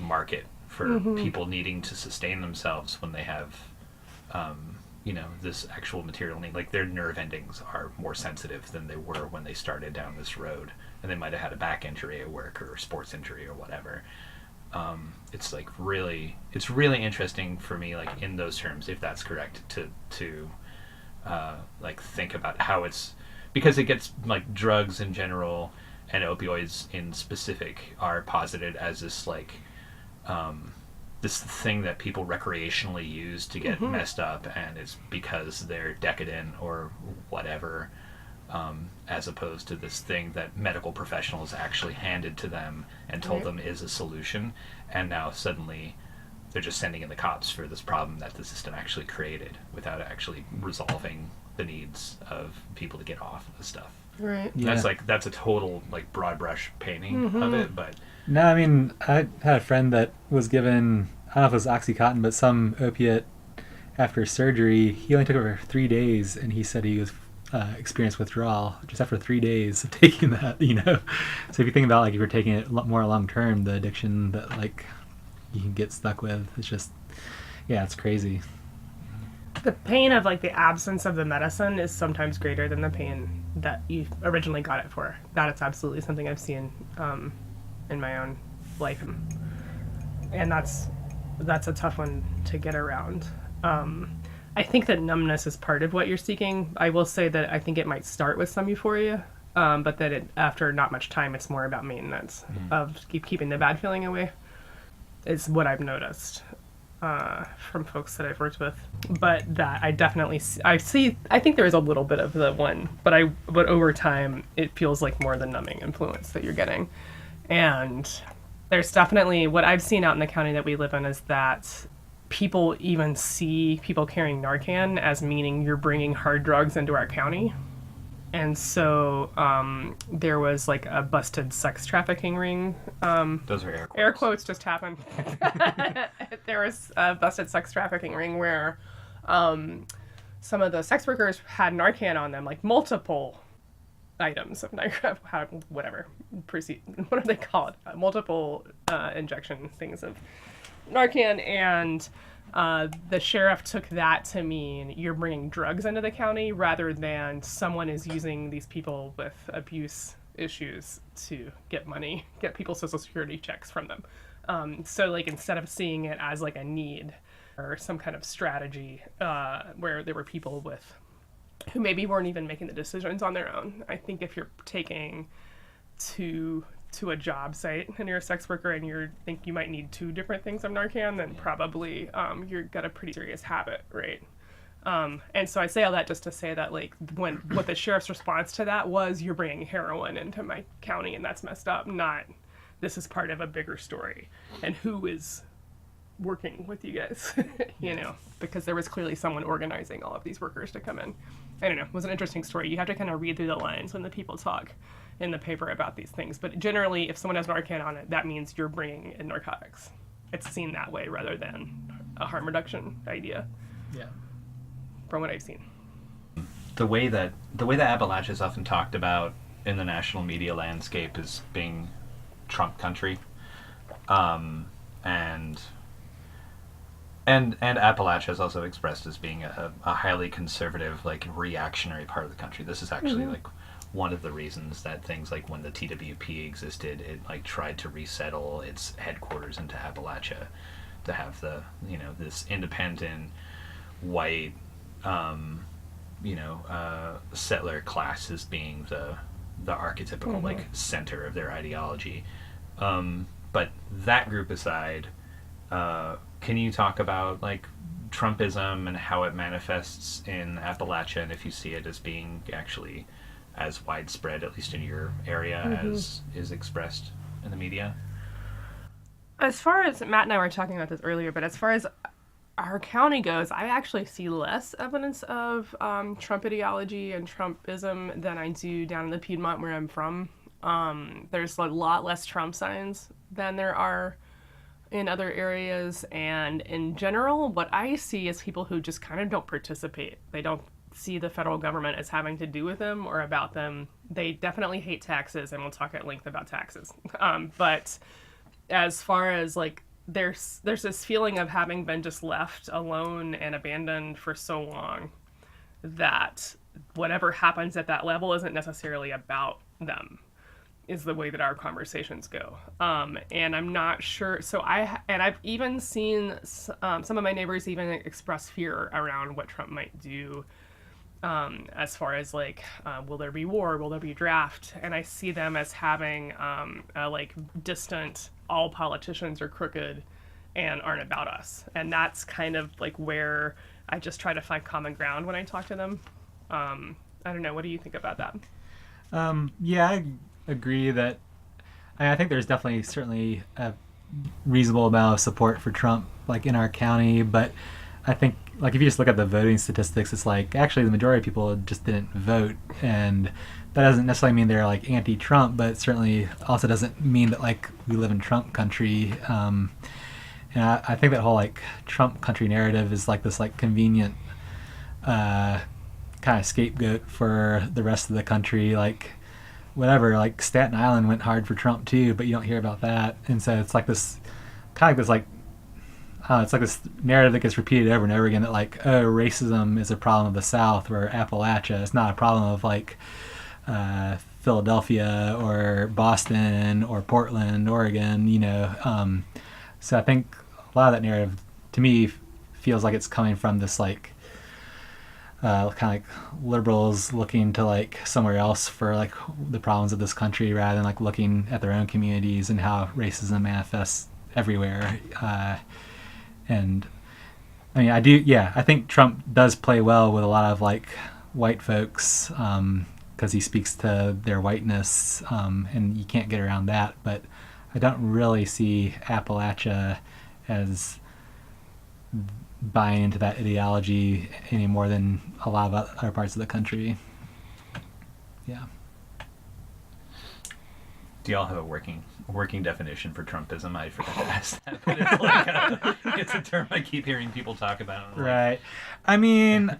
market for people needing to sustain themselves when they have this actual material need. Like their nerve endings are more sensitive than they were when they started down this road, and they might have had a back injury at work or a sports injury or whatever. It's like it's really interesting for me, like in those terms, if that's correct, to like think about how it's, because it gets like drugs in general and opioids in specific are posited as this like this thing that people recreationally use to get messed up, and it's because they're decadent or whatever, as opposed to this thing that medical professionals actually handed to them and told them is a solution, and now suddenly they're just sending in the cops for this problem that the system actually created without actually resolving the needs of people to get off of the stuff. Right. Yeah. That's a total like broad brush painting of it, but No, I mean, I had a friend that was given, I don't know if it was Oxycontin, but some opiate after surgery. He only took it for 3 days, and he said he was experienced withdrawal just after 3 days of taking that, So if you think about, like, if you're taking it more long term, the addiction that, like, you can get stuck with, it's just, yeah, it's crazy. The pain of like the absence of the medicine is sometimes greater than the pain that you originally got it for. That is absolutely something I've seen in my own life, and that's a tough one to get around. I think that numbness is part of what you're seeking. I will say that I think it might start with some euphoria, but that after not much time, it's more about maintenance of keeping the bad feeling away. Is what I've noticed. From folks that I've worked with, but that I definitely I think there is a little bit of the one, but over time it feels like more the numbing influence that you're getting. And there's definitely, what I've seen out in the county that we live in is that people even see people carrying Narcan as meaning you're bringing hard drugs into our county. And so there was like a busted sex trafficking ring. those are air quotes. Air quotes just happened. There was a busted sex trafficking ring where some of the sex workers had Narcan on them, like multiple items of Narcan, whatever, what do they call it? Multiple injection things of Narcan, and the sheriff took that to mean you're bringing drugs into the county rather than someone is using these people with abuse issues to get money, get people's social security checks from them. So like instead of seeing it as like a need or some kind of strategy where there were people who maybe weren't even making the decisions on their own. I think if you're taking to a job site and you're a sex worker and you think you might need 2 different things of Narcan, then probably you've got a pretty serious habit, right? And so I say all that just to say that like what the sheriff's response to that was, you're bringing heroin into my county and that's messed up, not this is part of a bigger story. And who is working with you guys, because there was clearly someone organizing all of these workers to come in. I don't know, it was an interesting story. You have to kind of read through the lines when the people talk in the paper about these things. But generally, if someone has Narcan on it, that means you're bringing in narcotics. It's seen that way rather than a harm reduction idea. Yeah. From what I've seen. The way that Appalachia is often talked about in the national media landscape as being Trump country, and Appalachia is also expressed as being a highly conservative, like reactionary part of the country. This is actually like one of the reasons that things like when the TWP existed, it like tried to resettle its headquarters into Appalachia to have the this independent white settler class as being the archetypical like center of their ideology. But that group aside, can you talk about like Trumpism and how it manifests in Appalachia, and if you see it as being actually as widespread, at least in your area, as is expressed in the media? As far as Matt and I were talking about this earlier, but as far as our county goes, I actually see less evidence of Trump ideology and Trumpism than I do down in the Piedmont where I'm from. There's a lot less Trump signs than there are in other areas, and in general, what I see is people who just kind of don't participate. They don't see the federal government as having to do with them or about them. They definitely hate taxes, and we'll talk at length about taxes. But as far as like there's this feeling of having been just left alone and abandoned for so long that whatever happens at that level isn't necessarily about them, is the way that our conversations go. And I'm not sure. So I've even seen some of my neighbors even express fear around what Trump might do, as far as like, will there be war? Will there be draft? And I see them as having a like distant, all politicians are crooked and aren't about us. And that's kind of like where I just try to find common ground when I talk to them. I don't know. What do you think about that? Yeah, I agree that I think there's definitely certainly a reasonable amount of support for Trump like in our county, but I think like if you just look at the voting statistics, it's like actually the majority of people just didn't vote, and that doesn't necessarily mean they're like anti-Trump, but it certainly also doesn't mean that like we live in Trump country. And I think that whole like Trump country narrative is like this like convenient kind of scapegoat for the rest of the country. Like whatever, like Staten Island went hard for Trump too, but you don't hear about that. And so it's like this kind of like this like it's like this narrative that gets repeated over and over again that like, oh, racism is a problem of the South or Appalachia. It's not a problem of like Philadelphia or Boston or Portland, Oregon, you know. So I think a lot of that narrative to me feels like it's coming from this like kind of like liberals looking to like somewhere else for like the problems of this country rather than like looking at their own communities and how racism manifests everywhere. And I mean, I think Trump does play well with a lot of like white folks because he speaks to their whiteness, and you can't get around that. But I don't really see Appalachia as buying into that ideology any more than a lot of other parts of the country. Yeah. Do y'all have a working definition for Trumpism? I forgot to ask that, but it's like it's a term I keep hearing people talk about. Right. I mean,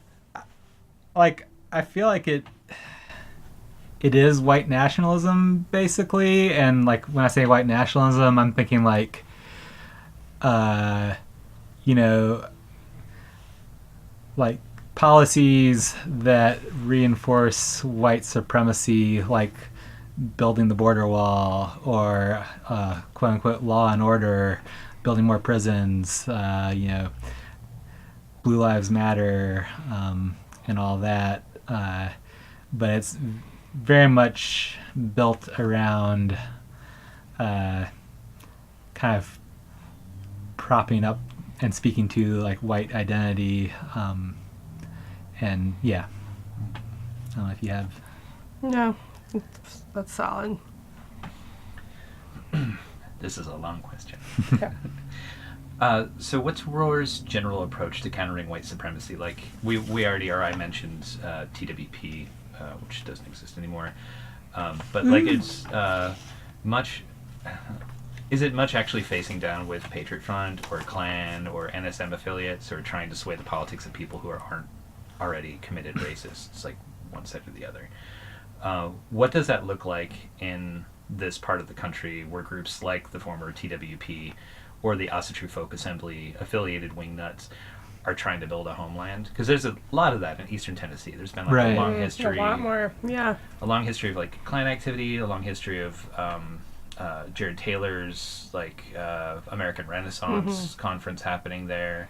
like I feel like it is white nationalism basically, and like when I say white nationalism, I'm thinking like, you know, like policies that reinforce white supremacy, like building the border wall or quote unquote law and order, building more prisons, you know, Blue Lives Matter, and all that. But it's very much built around kind of propping up and speaking to like white identity. And yeah, I don't know if you have. No. That's solid. This is a long question. Yeah. So what's Roar's general approach to countering white supremacy? Like we already, or I mentioned TWP, which doesn't exist anymore. But like it's much, is it much actually facing down with Patriot Front or Klan or NSM affiliates, or trying to sway the politics of people who aren't already committed racists? It's like one side or the other. What does that look like in this part of the country where groups like the former TWP or the Asheville Folk Assembly affiliated wingnuts are trying to build a homeland? Because there's a lot of that in eastern Tennessee. There's been like a long history. A lot more, yeah. A long history of like Klan activity, a long history of Jared Taylor's like American Renaissance conference happening there.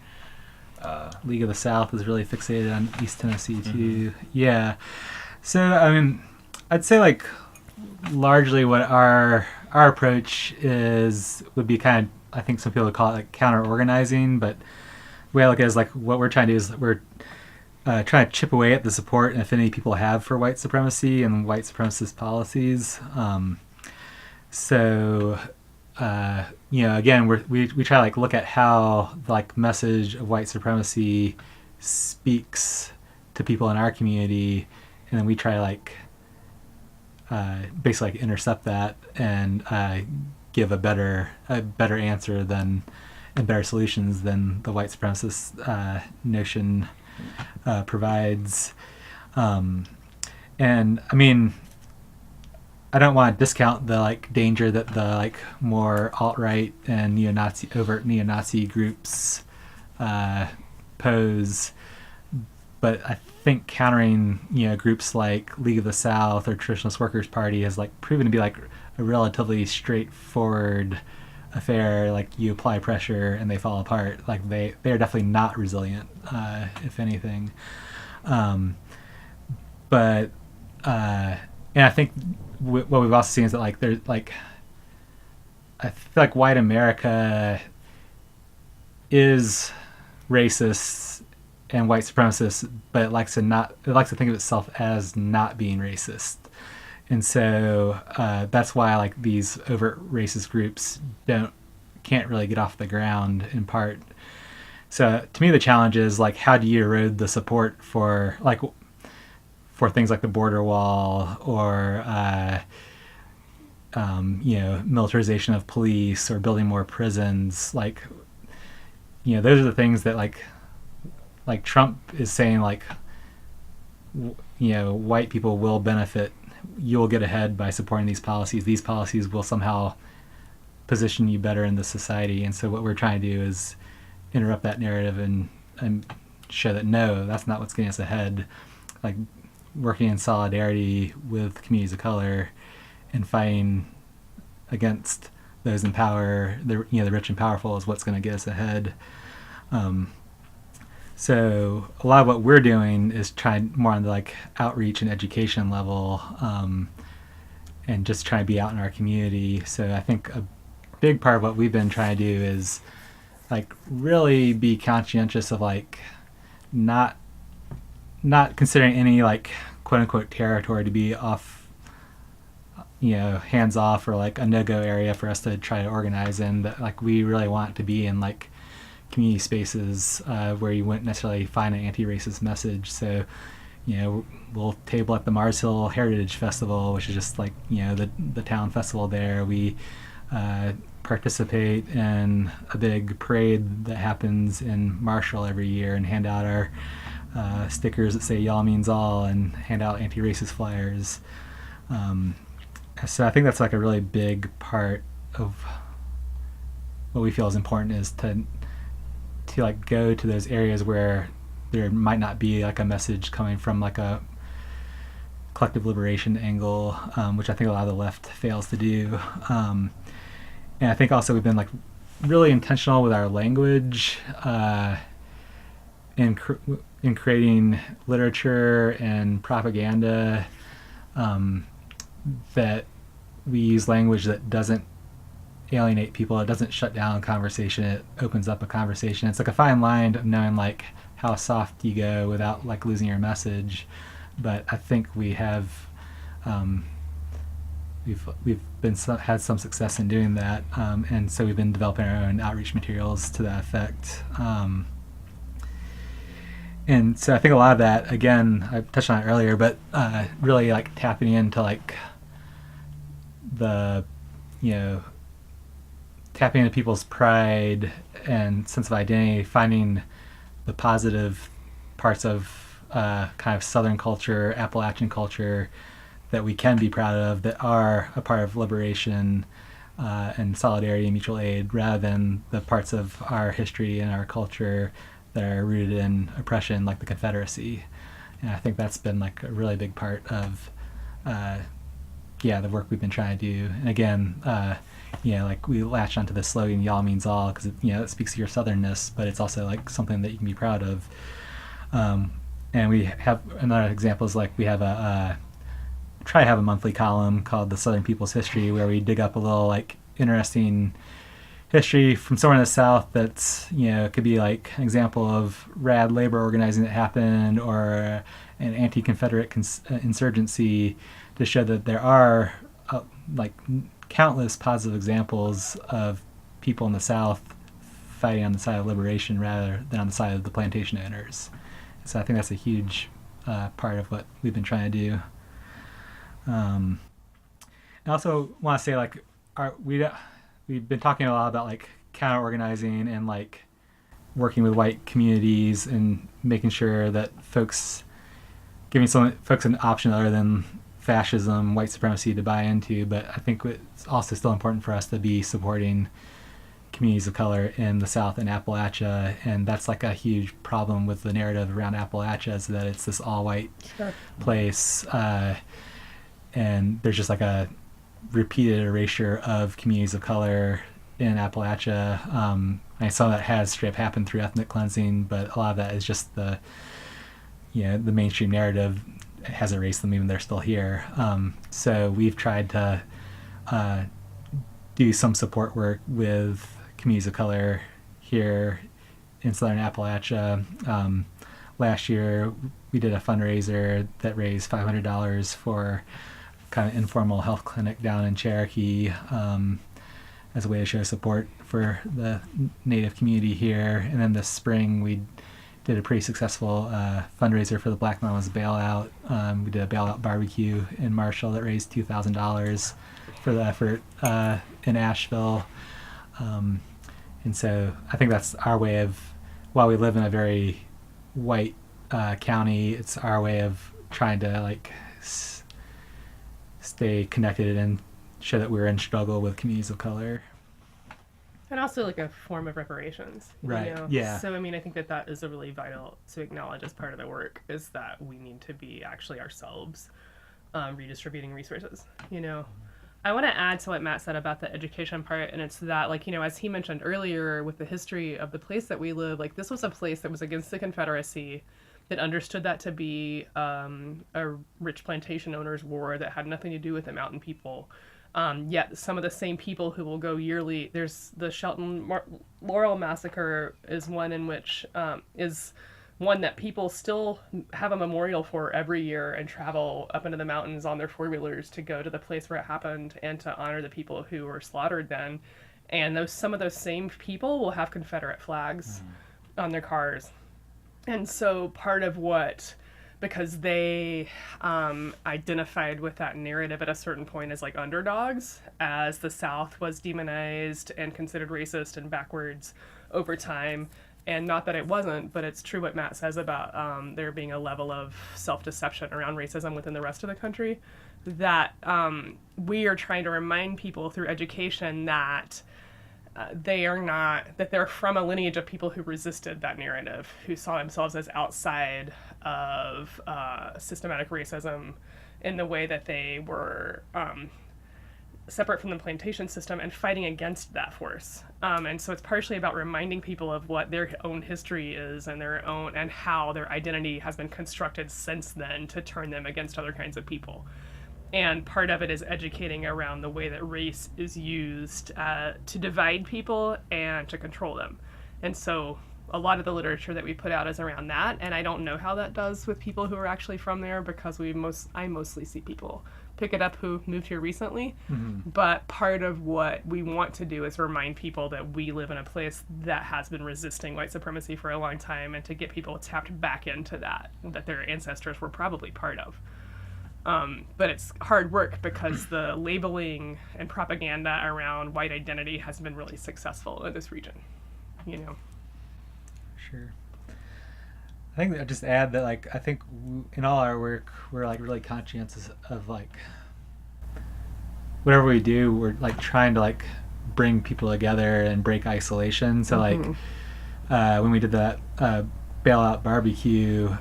League of the South is really fixated on East Tennessee too. Yeah. So I mean, I'd say like largely what our approach would be kind of, I think some people would call it like counter-organizing, but the way I look at it is like what we're trying to do is we're trying to chip away at the support and affinity people have for white supremacy and white supremacist policies. Again, we try to like look at how the like message of white supremacy speaks to people in our community, and then we try to like basically like intercept that and give a better answer and better solutions than the white supremacist notion provides. And I mean, I don't want to discount the like danger that the like more alt-right and overt neo-Nazi groups pose, but I think countering groups like League of the South or Traditionalist Workers Party has like proven to be like a relatively straightforward affair. Like you apply pressure and they fall apart. Like they are definitely not resilient, if anything. And I think what we've also seen is that like there's like, I feel like white America is racist and white supremacist, but it likes to think of itself as not being racist. And so that's why like these overt racist groups can't really get off the ground in part. So to me the challenge is like, how do you erode the support for things like the border wall or militarization of police or building more prisons? Like those are the things that like Trump is saying like white people will benefit, you'll get ahead by supporting these policies will somehow position you better in the society. And so what we're trying to do is interrupt that narrative and show that no, that's not what's getting us ahead. Like working in solidarity with communities of color and fighting against those in power, the rich and powerful, is what's going to get us ahead. So a lot of what we're doing is trying more on the like outreach and education level, and just trying to be out in our community. So I think a big part of what we've been trying to do is like really be conscientious of like not considering any like quote unquote territory to be off, hands off or like a no-go area for us to try to organize in. That like we really want to be in like community spaces where you wouldn't necessarily find an anti-racist message. So we'll table at the Mars Hill Heritage Festival, which is just like the town festival there. We participate in a big parade that happens in Marshall every year and hand out our stickers that say "Y'all means all" and hand out anti-racist flyers. So I think that's like a really big part of what we feel is important, is to like go to those areas where there might not be like a message coming from like a collective liberation angle, which I think a lot of the left fails to do. And I think also we've been like really intentional with our language in creating literature and propaganda, that we use language that doesn't alienate people. It doesn't shut down conversation. It opens up a conversation. It's like a fine line of knowing like how soft you go without like losing your message. But I think we have we've had some success in doing that, and so we've been developing our own outreach materials to that effect. And so I think a lot of that, again, I touched on it earlier, but really like tapping into like the tapping into people's pride and sense of identity, finding the positive parts of kind of Southern culture, Appalachian culture that we can be proud of, that are a part of liberation and solidarity and mutual aid, rather than the parts of our history and our culture that are rooted in oppression, like the Confederacy. And I think that's been like a really big part of the work we've been trying to do. And again, like we latched onto the slogan "Y'all means all" because it speaks to your southernness, but it's also like something that you can be proud of. And we have another example is like we have try to have a monthly column called the Southern People's History, where we dig up a little like interesting history from somewhere in the South that's could be like an example of rad labor organizing that happened or an anti-Confederate insurgency, to show that there are like countless positive examples of people in the South fighting on the side of liberation rather than on the side of the plantation owners. So I think that's a huge part of what we've been trying to do. I also want to say like we've been talking a lot about like counter organizing and like working with white communities and making sure that giving some folks an option other than fascism, white supremacy to buy into. But I think it's also still important for us to be supporting communities of color in the South and Appalachia, and that's like a huge problem with the narrative around Appalachia, is that it's this all-white place, and there's just like a repeated erasure of communities of color in Appalachia. I saw that has straight up happened through ethnic cleansing, but a lot of that is just the mainstream narrative has erased them even they're still here. So we've tried to do some support work with communities of color here in Southern Appalachia. Last year we did a fundraiser that raised $500 for kind of informal health clinic down in Cherokee, as a way to show support for the Native community here. And then this spring we did a pretty successful fundraiser for the Black Mamas bailout. We did a bailout barbecue in Marshall that raised $2,000 for the effort in Asheville. And so I think that's our way of, while we live in a very white county, it's our way of trying to like stay connected and show that we're in struggle with communities of color. And also like a form of reparations. Right. Yeah. So, I mean, I think that is a really vital to acknowledge as part of the work, is that we need to be actually ourselves redistributing resources, I want to add to what Matt said about the education part, and it's that, like, as he mentioned earlier with the history of the place that we live, like, this was a place that was against the Confederacy, that understood that to be a rich plantation owners' war that had nothing to do with the mountain people. Yet some of the same people who will go yearly, there's the Shelton Laurel Massacre is one in which is one that people still have a memorial for every year and travel up into the mountains on their four-wheelers to go to the place where it happened and to honor the people who were slaughtered then. And some of those same people will have Confederate flags on their cars. And so part of because they identified with that narrative at a certain point as like underdogs, as the South was demonized and considered racist and backwards over time. And not that it wasn't, but it's true what Matt says about there being a level of self-deception around racism within the rest of the country, that we are trying to remind people through education that that they're from a lineage of people who resisted that narrative, who saw themselves as outside of systematic racism in the way that they were separate from the plantation system and fighting against that force. And so it's partially about reminding people of what their own history is and and how their identity has been constructed since then to turn them against other kinds of people. And part of it is educating around the way that race is used to divide people and to control them. And so a lot of the literature that we put out is around that, and I don't know how that does with people who are actually from there, because I mostly see people pick it up who moved here recently. Mm-hmm. But part of what we want to do is remind people that we live in a place that has been resisting white supremacy for a long time, and to get people tapped back into that their ancestors were probably part of. But it's hard work because the labeling and propaganda around white identity has been really successful in this region, Sure. I think I'll just add that, like, I think in all our work, we're, like, really conscientious of, like, whatever we do, we're, like, trying to, like, bring people together and break isolation. So, like, when we did that bailout barbecue,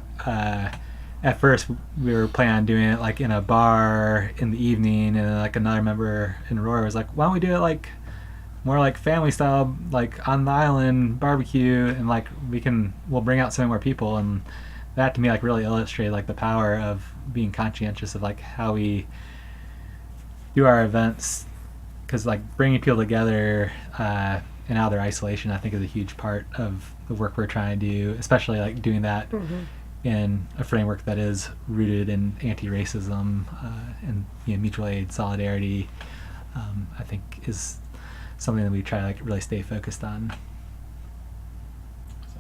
at first we were planning on doing it like in a bar in the evening, and then, like another member in Aurora was like, why don't we do it like more like family style, like on the island barbecue, and like we'll bring out so many more people. And that to me like really illustrated like the power of being conscientious of like how we do our events, because like bringing people together and out of their isolation, I think, is a huge part of the work we're trying to do, especially like doing that in a framework that is rooted in anti-racism and mutual aid, solidarity. I think is something that we try to like really stay focused on. That's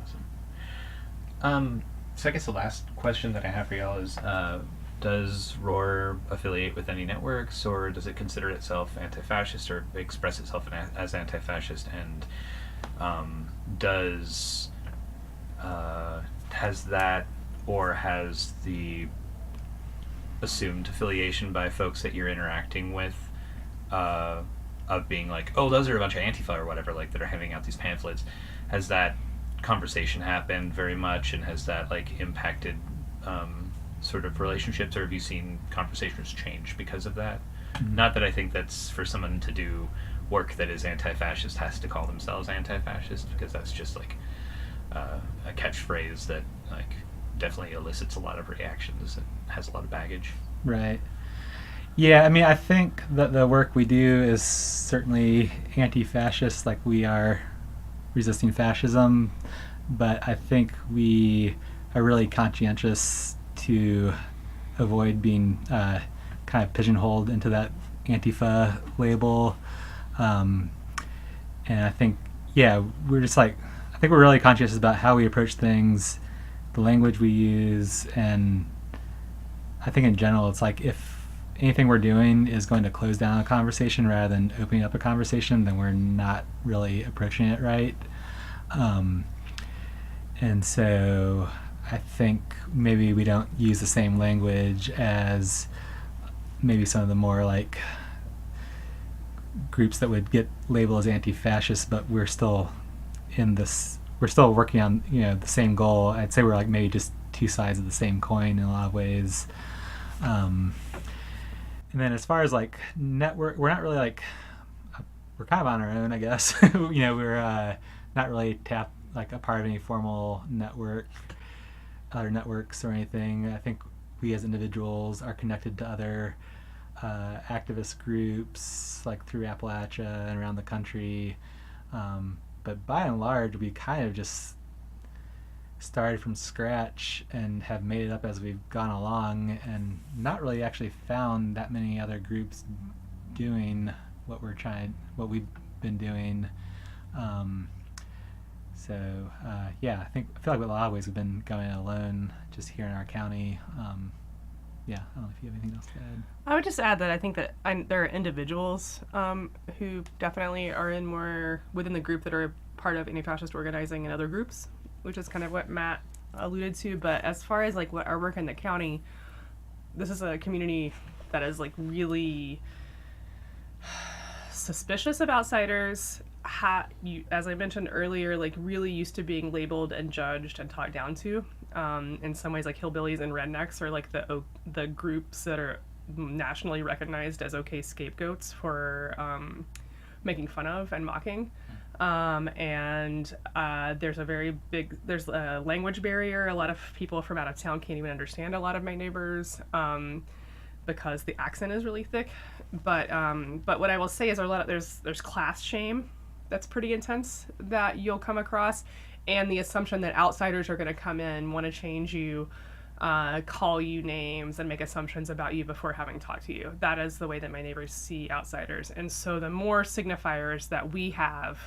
awesome. So I guess the last question that I have for y'all is, does ROAR affiliate with any networks, or does it consider itself anti-fascist or express itself as anti-fascist? And has that, or has the assumed affiliation by folks that you're interacting with of being like, oh, those are a bunch of Antifa or whatever, like that are handing out these pamphlets, has that conversation happened very much, and has that like impacted sort of relationships, or have you seen conversations change because of that? Not that I think that's for someone to do work that is anti-fascist has to call themselves anti-fascist, because that's just like a catchphrase that like definitely elicits a lot of reactions and has a lot of baggage. Right. Yeah, I mean, I think that the work we do is certainly anti-fascist, like we are resisting fascism, but I think we are really conscientious to avoid being kind of pigeonholed into that Antifa label. And I think, we're just like, I think we're really conscious about how we approach things, the language we use, and I think in general, it's like if anything we're doing is going to close down a conversation rather than opening up a conversation, then we're not really approaching it right. And so I think maybe we don't use the same language as maybe some of the more like groups that would get labeled as anti-fascist, but we're still working on the same goal. I'd say we're like maybe just two sides of the same coin in a lot of ways. And then as far as like network, we're not really like, we're kind of on our own, I guess. We're not really like a part of any formal network, other networks or anything. I think we as individuals are connected to other activist groups like through Appalachia and around the country. But by and large, we kind of just started from scratch and have made it up as we've gone along, and not really actually found that many other groups doing what we've been doing. I feel like in a lot of ways we've been going alone just here in our county. I don't know if you have anything else to add. I would just add that I think that there are individuals who definitely are in more within the group that are part of anti-fascist organizing in other groups, which is kind of what Matt alluded to. But as far as like what our work in the county, this is a community that is like really suspicious of outsiders. As I mentioned earlier, like really used to being labeled and judged and talked down to. In some ways, like hillbillies and rednecks are like the groups that are nationally recognized as okay scapegoats for making fun of and mocking. There's a language barrier. A lot of people from out of town can't even understand a lot of my neighbors because the accent is really thick. But what I will say is there's class shame that's pretty intense that you'll come across, and the assumption that outsiders are going to come in, want to change you, call you names, and make assumptions about you before having talked to you. That is the way that my neighbors see outsiders. And so the more signifiers that we have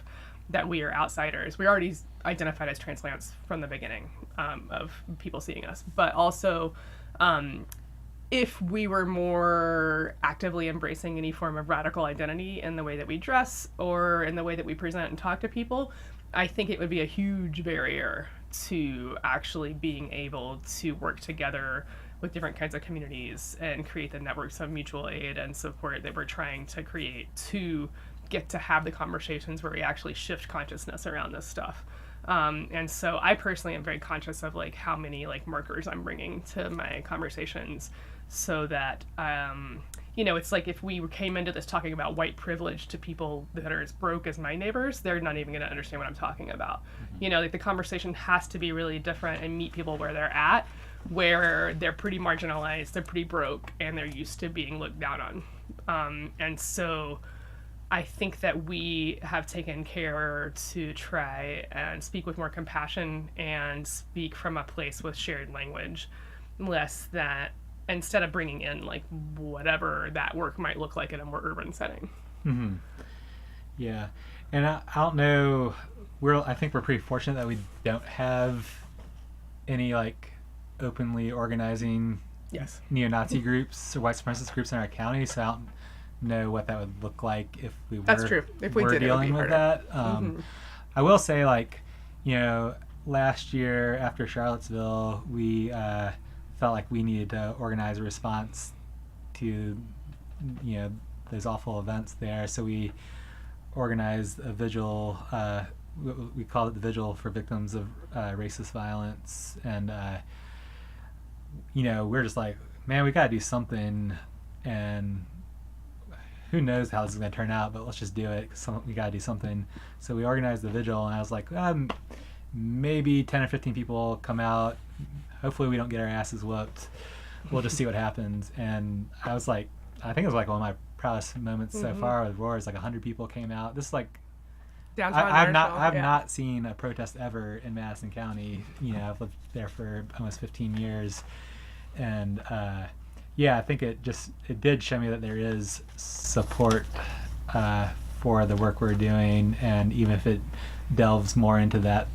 that we are outsiders, we already identified as transplants from the beginning of people seeing us, but also if we were more actively embracing any form of radical identity in the way that we dress or in the way that we present and talk to people, I think it would be a huge barrier to actually being able to work together with different kinds of communities and create the networks of mutual aid and support that we're trying to create to get to have the conversations where we actually shift consciousness around this stuff. And so I personally am very conscious of like how many like markers I'm bringing to my conversations, so that it's like if we came into this talking about white privilege to people that are as broke as my neighbors, they're not even going to understand what I'm talking about. Like the conversation has to be really different and meet people where they're at, where they're pretty marginalized, they're pretty broke, and they're used to being looked down on. And so I think that we have taken care to try and speak with more compassion and speak from a place with shared language, less that instead of bringing in like whatever that work might look like in a more urban setting. Mm-hmm. Yeah, and I don't know. I think we're pretty fortunate that we don't have any like openly organizing neo-Nazi groups or white supremacist groups in our county. So I don't know what that would look like if we were. That's true. If we did, dealing with that. I will say, like, last year after Charlottesville, we felt like we needed to organize a response to those awful events there. So we organized a vigil. We called it the Vigil for Victims of Racist Violence, and we're just like, man, we gotta do something, and who knows how this is going to turn out, but let's just do it because we got to do something. So we organized the vigil, and I was like, maybe 10 or 15 people come out. Hopefully we don't get our asses whooped. We'll just see what happens. And I was like, I think it was like one of my proudest moments so far with Roar is like 100 people came out. This is like, I've not seen a protest ever in Madison County. I've lived there for almost 15 years. And, I think it did show me that there is support for the work we're doing, and even if it delves more into that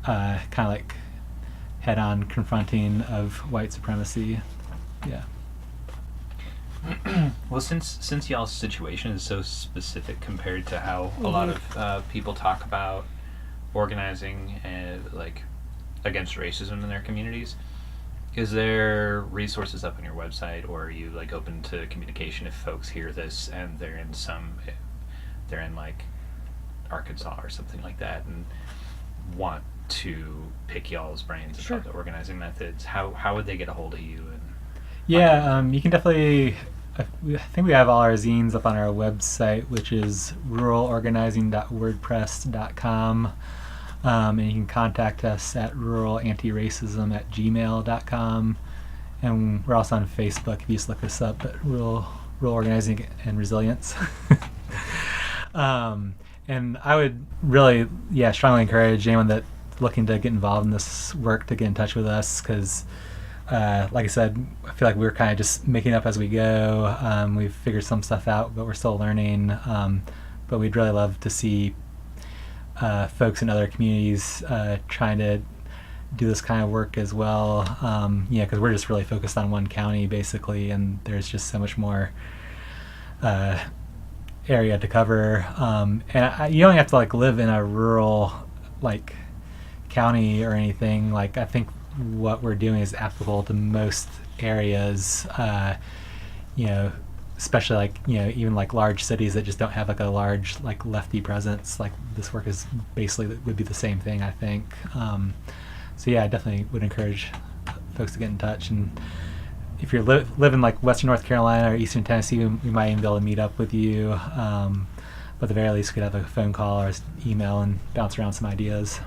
kind of like head-on confronting of white supremacy. Yeah. Well, since y'all's situation is so specific compared to how a lot of people talk about organizing like against racism in their communities, is there resources up on your website, or are you like open to communication if folks hear this and they're in like Arkansas or something like that and want to pick y'all's brains about the organizing methods? How would they get a hold of you? And you can definitely. I think we have all our zines up on our website, which is ruralorganizing.wordpress.com. And you can contact us at ruralanti-racism@gmail.com. And we're also on Facebook if you just look us up at Rural Organizing and Resilience. And I would really, strongly encourage anyone that's looking to get involved in this work to get in touch with us, because like I said, I feel like we're kind of just making up as we go. We've figured some stuff out, but we're still learning. But we'd really love to see folks in other communities trying to do this kind of work as well. Because we're just really focused on one county basically, and there's just so much more area to cover. And you don't have to like live in a rural like county or anything. Like I think what we're doing is applicable to most areas. Especially like even like large cities that just don't have like a large like lefty presence. Like this work is basically would be the same thing, I think. So I definitely would encourage folks to get in touch. And if you're living like Western North Carolina or Eastern Tennessee, we might even be able to meet up with you. But at the very least, we could have a phone call or email and bounce around some ideas.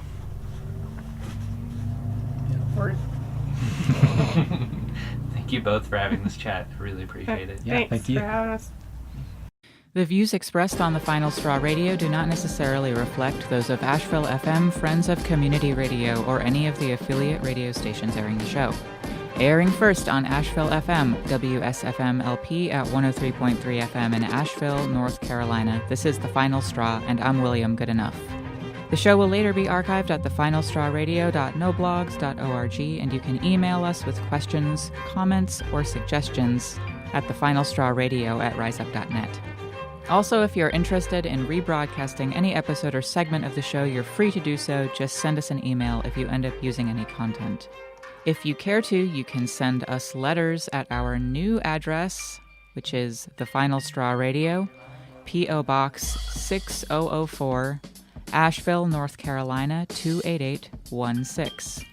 Thank you both for having this chat. I really appreciate it. Yeah, thank you for having us. The views expressed on the Final Straw Radio do not necessarily reflect those of Asheville FM, Friends of Community Radio, or any of the affiliate radio stations airing the show. Airing first on Asheville FM, WSFM LP at 103.3 FM in Asheville, North Carolina. This is The Final Straw, and I'm William Goodenough. The show will later be archived at thefinalstrawradio.noblogs.org, and you can email us with questions, comments, or suggestions at thefinalstrawradio@riseup.net. Also, if you're interested in rebroadcasting any episode or segment of the show, you're free to do so. Just send us an email if you end up using any content. If you care to, you can send us letters at our new address, which is The Final Straw Radio, P.O. Box 6004, Asheville, North Carolina 28816.